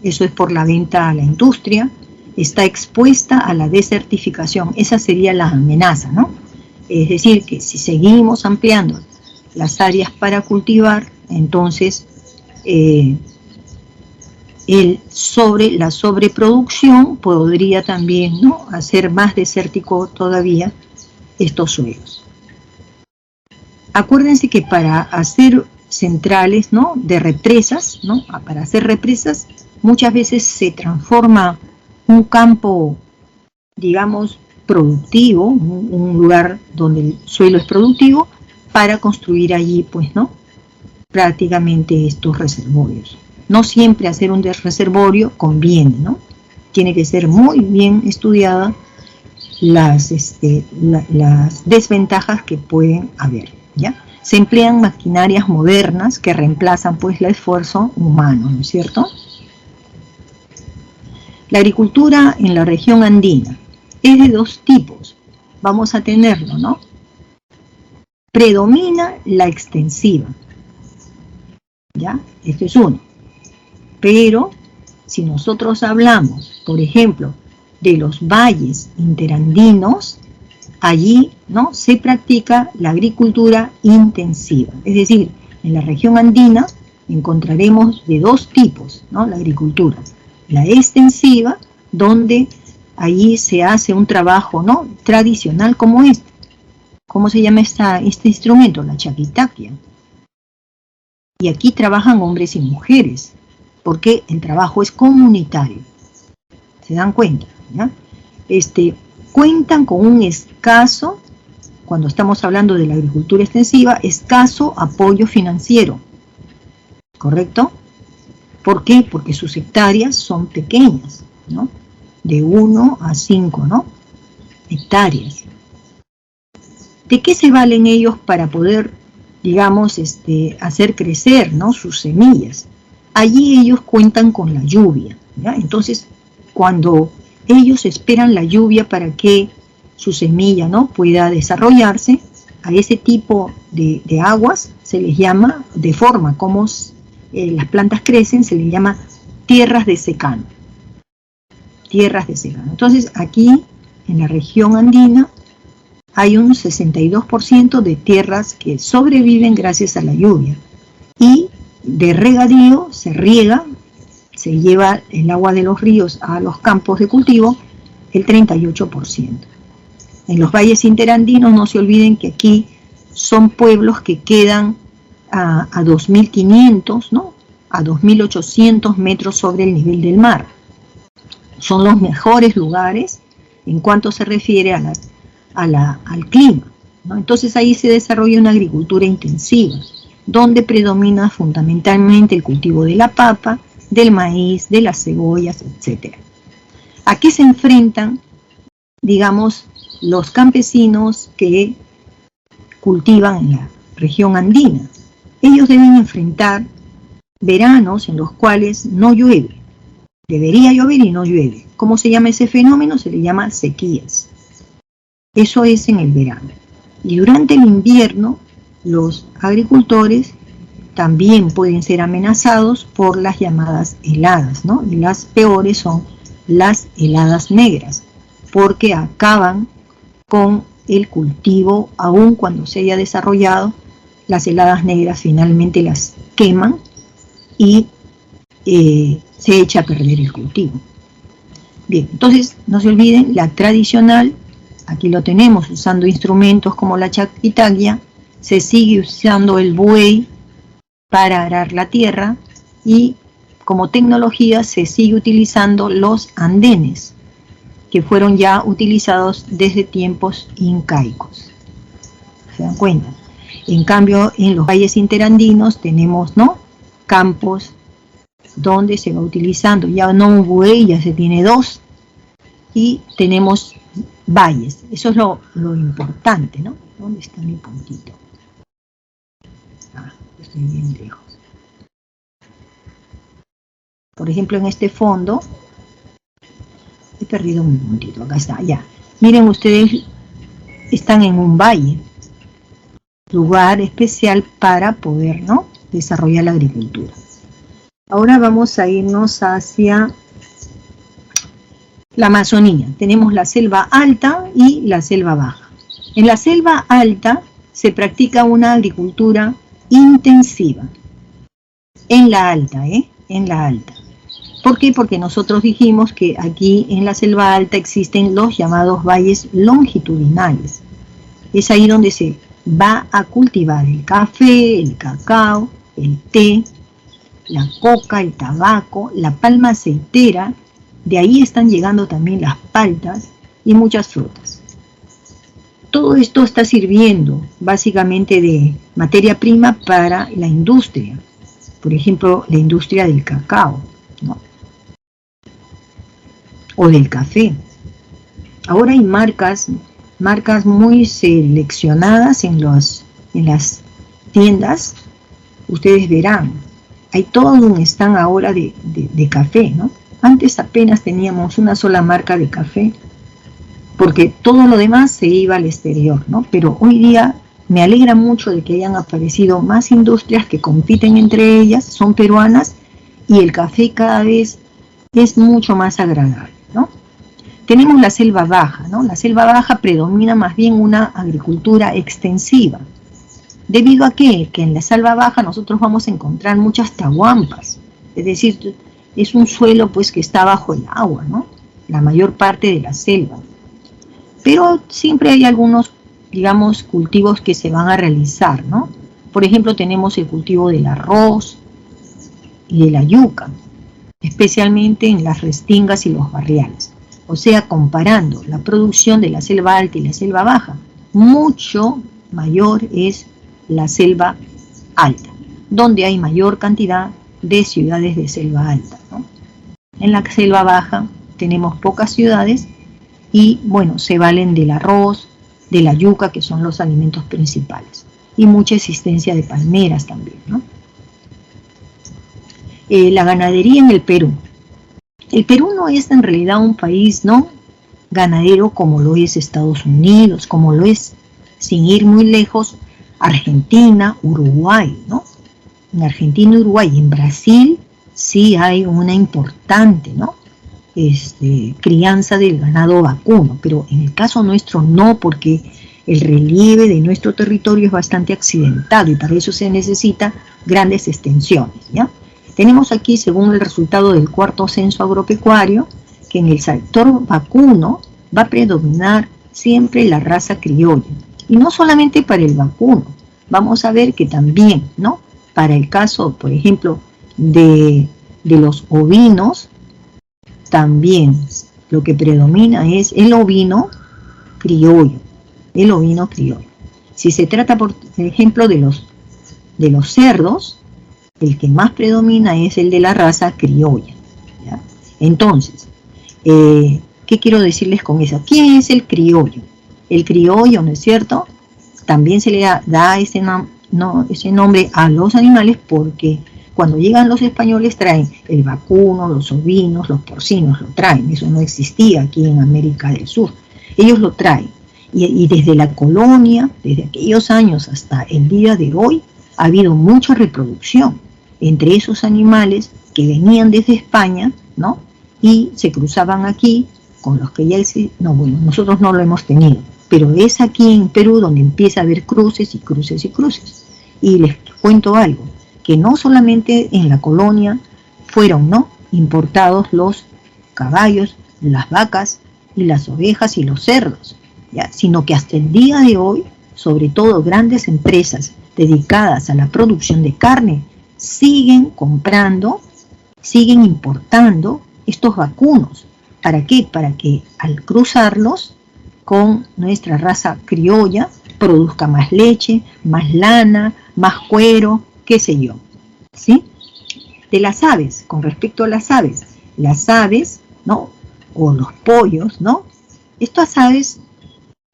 eso es por la venta a la industria, está expuesta a la desertificación, esa sería la amenaza, ¿no? Es decir, que si seguimos ampliando las áreas para cultivar, entonces la sobreproducción podría también, ¿no?, hacer más desértico todavía estos suelos. Acuérdense que para hacer centrales, ¿no?, de represas, ¿no?, para hacer represas, muchas veces se transforma un campo, digamos, productivo, un lugar donde el suelo es productivo, para construir allí, pues, ¿no?, prácticamente estos reservorios. No siempre hacer un reservorio conviene, ¿no? Tiene que ser muy bien estudiada las desventajas que pueden haber, ¿ya? Se emplean maquinarias modernas que reemplazan, pues, el esfuerzo humano, ¿no es cierto? La agricultura en la región andina es de dos tipos. Vamos a tenerlo, ¿no? Predomina la extensiva, ¿ya? Este es uno. Pero si nosotros hablamos, por ejemplo, de los valles interandinos, allí, ¿no?, se practica la agricultura intensiva. Es decir, en la región andina encontraremos de dos tipos, ¿no?, la agricultura. La extensiva, donde allí se hace un trabajo, ¿no?, tradicional como este. ¿Cómo se llama este instrumento? La chaquitaquia. Y aquí trabajan hombres y mujeres, porque el trabajo es comunitario. ¿Se dan cuenta? ¿Ya? Cuentan con un escaso, cuando estamos hablando de la agricultura extensiva, escaso apoyo financiero. ¿Correcto? ¿Por qué? Porque sus hectáreas son pequeñas, ¿no? De 1 a 5, ¿no?, hectáreas. ¿De qué se valen ellos para poder, digamos, hacer crecer, ¿no?, sus semillas? Allí ellos cuentan con la lluvia, ¿ya? Entonces, cuando ellos esperan la lluvia para que su semilla, ¿no?, pueda desarrollarse, a ese tipo de aguas se les llama, de forma como las plantas crecen, se les llama tierras de secano. Tierras de secano. Entonces, aquí, en la región andina, hay un 62% de tierras que sobreviven gracias a la lluvia. Y de regadío se riega, se lleva el agua de los ríos a los campos de cultivo, el 38%. En los valles interandinos no se olviden que aquí son pueblos que quedan a 2.500, ¿no?, a 2.800 metros sobre el nivel del mar. Son los mejores lugares en cuanto se refiere al clima, ¿no? Entonces ahí se desarrolla una agricultura intensiva, donde predomina fundamentalmente el cultivo de la papa, del maíz, de las cebollas, etc. ¿A qué se enfrentan, digamos, los campesinos que cultivan región andina. Ellos deben enfrentar veranos en los cuales no llueve. Debería llover y no llueve. ¿Cómo se llama ese fenómeno? Se le llama sequías. Eso es en el verano. Y durante el invierno, los agricultores también pueden ser amenazados por las llamadas heladas, ¿no? Y las peores son las heladas negras, porque acaban con el cultivo aun cuando se haya desarrollado. Las heladas negras finalmente las queman y se echa a perder el cultivo. Bien, entonces no se olviden la tradicional, aquí lo tenemos usando instrumentos como la chaquitaglia, se sigue usando el buey para arar la tierra y como tecnología se sigue utilizando los andenes, que fueron ya utilizados desde tiempos incaicos. ¿Se dan cuenta? En cambio, en los valles interandinos tenemos, ¿no?, campos donde se va utilizando, ya no un buey, ya se tiene dos, y tenemos valles. Eso es lo importante, ¿no? ¿Dónde está mi puntito? Ah, estoy bien lejos. Por ejemplo, en este fondo, he perdido mi puntito, acá está, ya. Miren ustedes, están en un valle, lugar especial para poder, ¿no?, desarrollar la agricultura. Ahora vamos a irnos hacia la Amazonía. Tenemos la selva alta y la selva baja. En la selva alta se practica una agricultura intensiva. En la alta, En la alta. ¿Por qué? Porque nosotros dijimos que aquí en la selva alta existen los llamados valles longitudinales. Es ahí donde se va a cultivar el café, el cacao, el té, la coca, el tabaco, la palma aceitera. De ahí están llegando también las paltas y muchas frutas. Todo esto está sirviendo básicamente de materia prima para la industria. Por ejemplo, la industria del cacao, ¿no?, o del café. Ahora hay marcas muy seleccionadas en las tiendas. Ustedes verán, hay todo un stand ahora de café, ¿no? Antes apenas teníamos una sola marca de café, porque todo lo demás se iba al exterior, ¿no? Pero hoy día me alegra mucho de que hayan aparecido más industrias que compiten entre ellas, son peruanas, y el café cada vez es mucho más agradable, ¿no? Tenemos la selva baja, ¿no? La selva baja predomina más bien una agricultura extensiva. ¿Debido a qué? Que en la selva baja nosotros vamos a encontrar muchas tahuampas, es decir, es un suelo pues que está bajo el agua, ¿no?, la mayor parte de la selva. Pero siempre hay algunos, digamos, cultivos que se van a realizar, ¿no? Por ejemplo, tenemos el cultivo del arroz y de la yuca, especialmente en las restingas y los barriales. O sea, comparando la producción de la selva alta y la selva baja, mucho mayor es la selva alta, donde hay mayor cantidad de ciudades de selva alta, ¿no? En la selva baja tenemos pocas ciudades y, bueno, se valen del arroz, de la yuca, que son los alimentos principales, y mucha existencia de palmeras también, ¿no? La ganadería en el Perú. El Perú no es en realidad un país, ¿no?, ganadero como lo es Estados Unidos, como lo es, sin ir muy lejos, Argentina, Uruguay, ¿no? En Argentina, Uruguay y en Brasil sí hay una importante, ¿no?, crianza del ganado vacuno, pero en el caso nuestro no, porque el relieve de nuestro territorio es bastante accidentado y para eso se necesita grandes extensiones, ¿ya? Tenemos aquí, según el resultado del cuarto censo agropecuario, que en el sector vacuno va a predominar siempre la raza criolla. Y no solamente para el vacuno, vamos a ver que también, ¿no?, para el caso, por ejemplo, de los ovinos, también lo que predomina es el ovino criollo, el ovino criollo. Si se trata, por ejemplo, de los cerdos, el que más predomina es el de la raza criolla, ¿ya? Entonces, ¿qué quiero decirles con eso? ¿Quién es el criollo? El criollo, ¿no es cierto? También se le da no, ese nombre a los animales porque cuando llegan los españoles traen el vacuno, los ovinos, los porcinos, lo traen. Eso no existía aquí en América del Sur. Ellos lo traen. Y desde la colonia, desde aquellos años hasta el día de hoy, ha habido mucha reproducción entre esos animales que venían desde España, ¿no? Y se cruzaban aquí con los que ya no, bueno, nosotros no lo hemos tenido, pero es aquí en Perú donde empieza a haber cruces y cruces y cruces. Y les cuento algo, que no solamente en la colonia fueron, ¿no?, importados los caballos, las vacas y las ovejas y los cerdos, ¿ya?, sino que hasta el día de hoy, sobre todo grandes empresas dedicadas a la producción de carne, siguen comprando, siguen importando estos vacunos. ¿Para qué? Para que al cruzarlos con nuestra raza criolla produzca más leche, más lana, más cuero, qué sé yo, ¿sí? De las aves, con respecto a las aves, ¿no?, o los pollos, ¿no?, estas aves,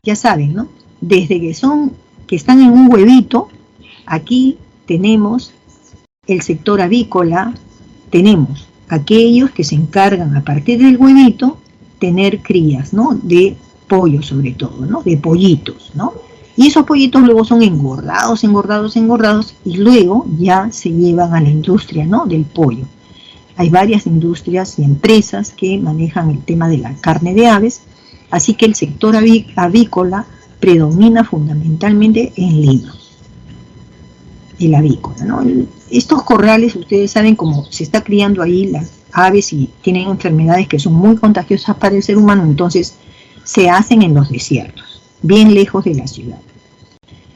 ya saben, ¿no?, desde que están en un huevito, aquí tenemos el sector avícola, tenemos aquellos que se encargan a partir del huevito tener crías, ¿no?, de pollo sobre todo, ¿no?, de pollitos, ¿no? Y esos pollitos luego son engordados y luego ya se llevan a la industria, ¿no?, del pollo. Hay varias industrias y empresas que manejan el tema de la carne de aves, así que el sector avícola predomina fundamentalmente en Lima. El avícola, ¿no? Estos corrales, ustedes saben cómo se está criando ahí las aves y tienen enfermedades que son muy contagiosas para el ser humano, entonces se hacen en los desiertos, bien lejos de la ciudad.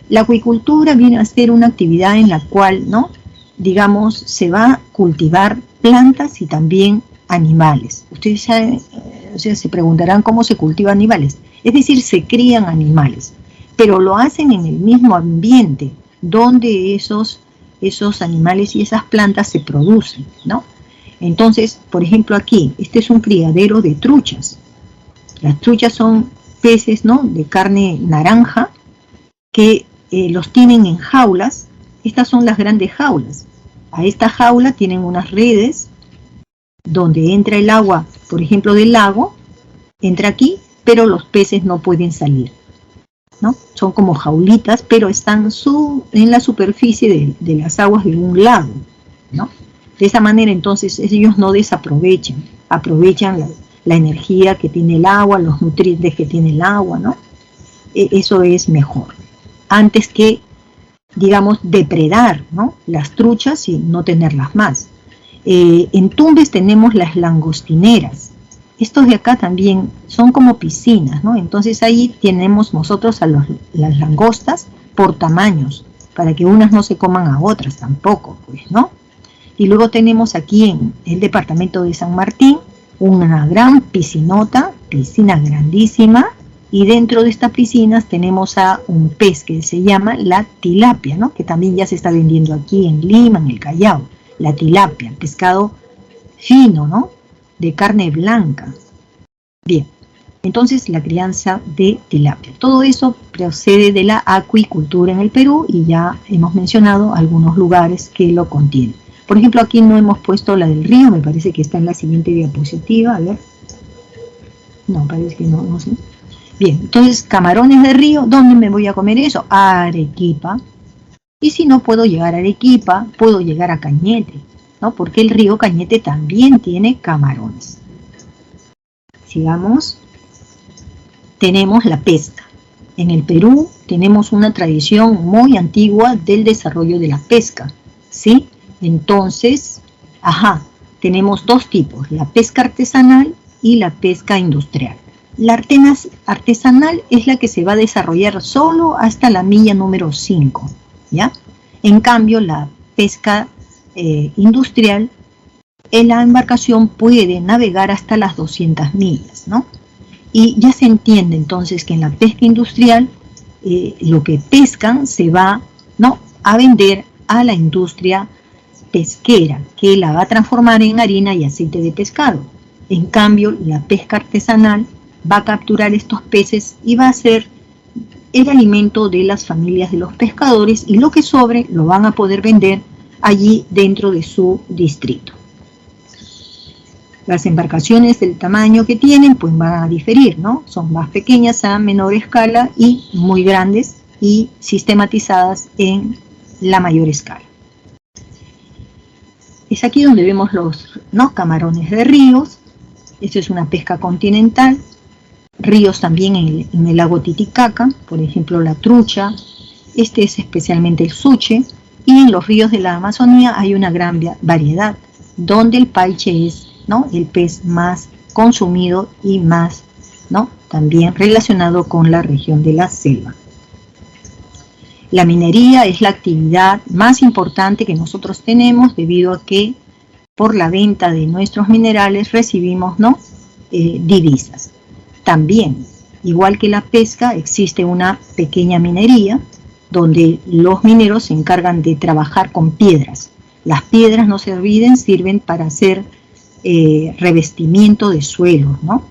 La acuicultura viene a ser una actividad en la cual, ¿no?, digamos, se va a cultivar plantas y también animales. Ustedes saben, se preguntarán cómo se cultivan animales. Es decir, se crían animales, pero lo hacen en el mismo ambiente donde esos animales y esas plantas se producen, ¿no? Entonces, por ejemplo, aquí, este es un criadero de truchas. Las truchas son peces, ¿no?, de carne naranja que los tienen en jaulas. Estas son las grandes jaulas. A esta jaula tienen unas redes donde entra el agua, por ejemplo, del lago, entra aquí, pero los peces no pueden salir, ¿no? Son como jaulitas, pero están en la superficie de las aguas de un lago, ¿no? De esa manera, entonces, ellos no desaprovechan, aprovechan la energía que tiene el agua, los nutrientes que tiene el agua, ¿no? Eso es mejor, antes que, digamos, depredar, ¿no?, las truchas y no tenerlas más. En Tumbes tenemos las langostineras. Estos de acá también son como piscinas, ¿no? Entonces ahí tenemos nosotros a las langostas por tamaños, para que unas no se coman a otras tampoco, pues, ¿no? Y luego tenemos aquí en el departamento de San Martín una gran piscinota, piscina grandísima, y dentro de estas piscinas tenemos a un pez que se llama la tilapia, ¿no?, que también ya se está vendiendo aquí en Lima, en el Callao. La tilapia, pescado fino, ¿no?, de carne blanca. Bien, entonces la crianza de tilapia. Todo eso procede de la acuicultura en el Perú y ya hemos mencionado algunos lugares que lo contienen. Por ejemplo, aquí no hemos puesto la del río, me parece que está en la siguiente diapositiva, a ver. No, parece que no, no sé. Bien, entonces, camarones de río, ¿dónde me voy a comer eso? A Arequipa. Y si no puedo llegar a Arequipa, puedo llegar a Cañete, ¿no? Porque el río Cañete también tiene camarones. Sigamos. Tenemos la pesca. En el Perú tenemos una tradición muy antigua del desarrollo de la pesca, ¿sí? Entonces, tenemos dos tipos, la pesca artesanal y la pesca industrial. La artesanal es la que se va a desarrollar solo hasta la milla número 5, ¿ya? En cambio, la pesca industrial, la embarcación puede navegar hasta las 200 millas, ¿no? Y ya se entiende entonces que en la pesca industrial lo que pescan se va, ¿no?, a vender a la industria pesquera, que la va a transformar en harina y aceite de pescado. En cambio, la pesca artesanal va a capturar estos peces y va a ser el alimento de las familias de los pescadores y lo que sobre lo van a poder vender allí dentro de su distrito. Las embarcaciones del tamaño que tienen pues van a diferir, ¿no? Son más pequeñas a menor escala y muy grandes y sistematizadas en la mayor escala. Es aquí donde vemos los, ¿no?, camarones de ríos. Esto es una pesca continental. Ríos también en el lago Titicaca, por ejemplo la trucha. Este es especialmente el suche. Y en los ríos de la Amazonía hay una gran variedad, donde el paiche es, ¿no?, el pez más consumido y más, ¿no?, también relacionado con la región de la selva. La minería es la actividad más importante que nosotros tenemos debido a que por la venta de nuestros minerales recibimos, ¿no?, divisas. También, igual que la pesca, existe una pequeña minería donde los mineros se encargan de trabajar con piedras. Las piedras, no se olviden, sirven para hacer revestimiento de suelos, ¿no?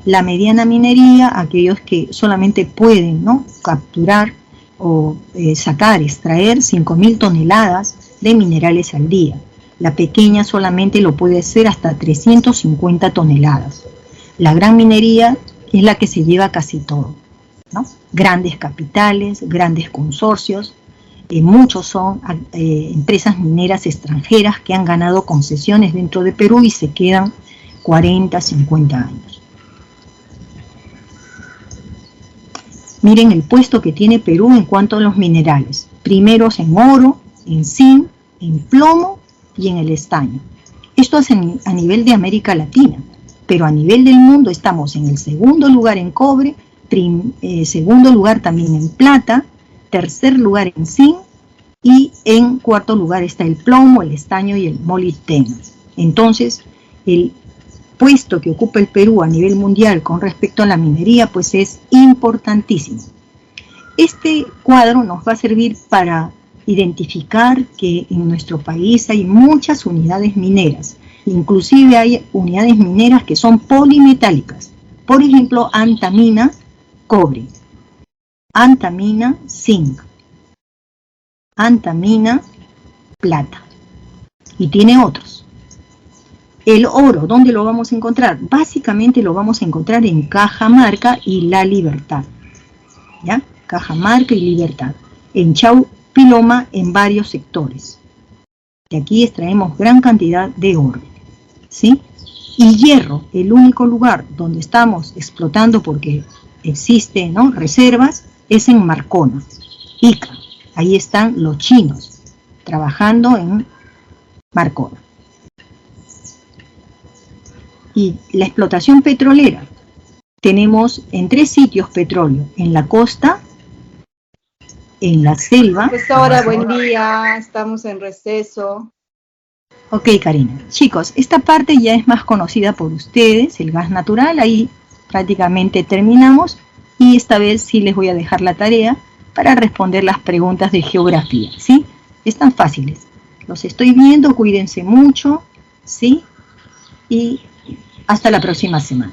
La mediana minería, aquellos que solamente pueden, ¿no?, capturar o sacar, extraer 5.000 toneladas de minerales al día. La pequeña solamente lo puede hacer hasta 350 toneladas. La gran minería es la que se lleva casi todo, ¿no? Grandes capitales, grandes consorcios, muchos son empresas mineras extranjeras que han ganado concesiones dentro de Perú y se quedan 40, 50 años. Miren el puesto que tiene Perú en cuanto a los minerales. Primeros en oro, en zinc, en plomo y en el estaño. Esto es a nivel de América Latina, pero a nivel del mundo estamos en el segundo lugar en cobre, segundo lugar también en plata, tercer lugar en zinc y en cuarto lugar está el plomo, el estaño y el molibdeno. Entonces, el puesto que ocupa el Perú a nivel mundial con respecto a la minería pues es importantísimo. Este cuadro nos va a servir para identificar que en nuestro país hay muchas unidades mineras, inclusive hay unidades mineras que son polimetálicas, por ejemplo antamina, cobre, antamina, zinc, antamina, plata, y tiene otros. El oro, ¿dónde lo vamos a encontrar? Básicamente lo vamos a encontrar en Cajamarca y La Libertad, ¿ya? Cajamarca y Libertad, en Chaupiloma, en varios sectores. De aquí extraemos gran cantidad de oro, ¿sí? Y hierro, el único lugar donde estamos explotando porque existe, ¿no?, reservas, es en Marcona, Ica. Ahí están los chinos trabajando en Marcona. Y la explotación petrolera, tenemos en 3 sitios petróleo, en la costa, en la selva. Profesora, buen día, estamos en receso. Ok, Karina. Chicos, esta parte ya es más conocida por ustedes, el gas natural, ahí prácticamente terminamos, y esta vez sí les voy a dejar la tarea para responder las preguntas de geografía, ¿sí? Están fáciles. Los estoy viendo, cuídense mucho, ¿sí? Y hasta la próxima semana.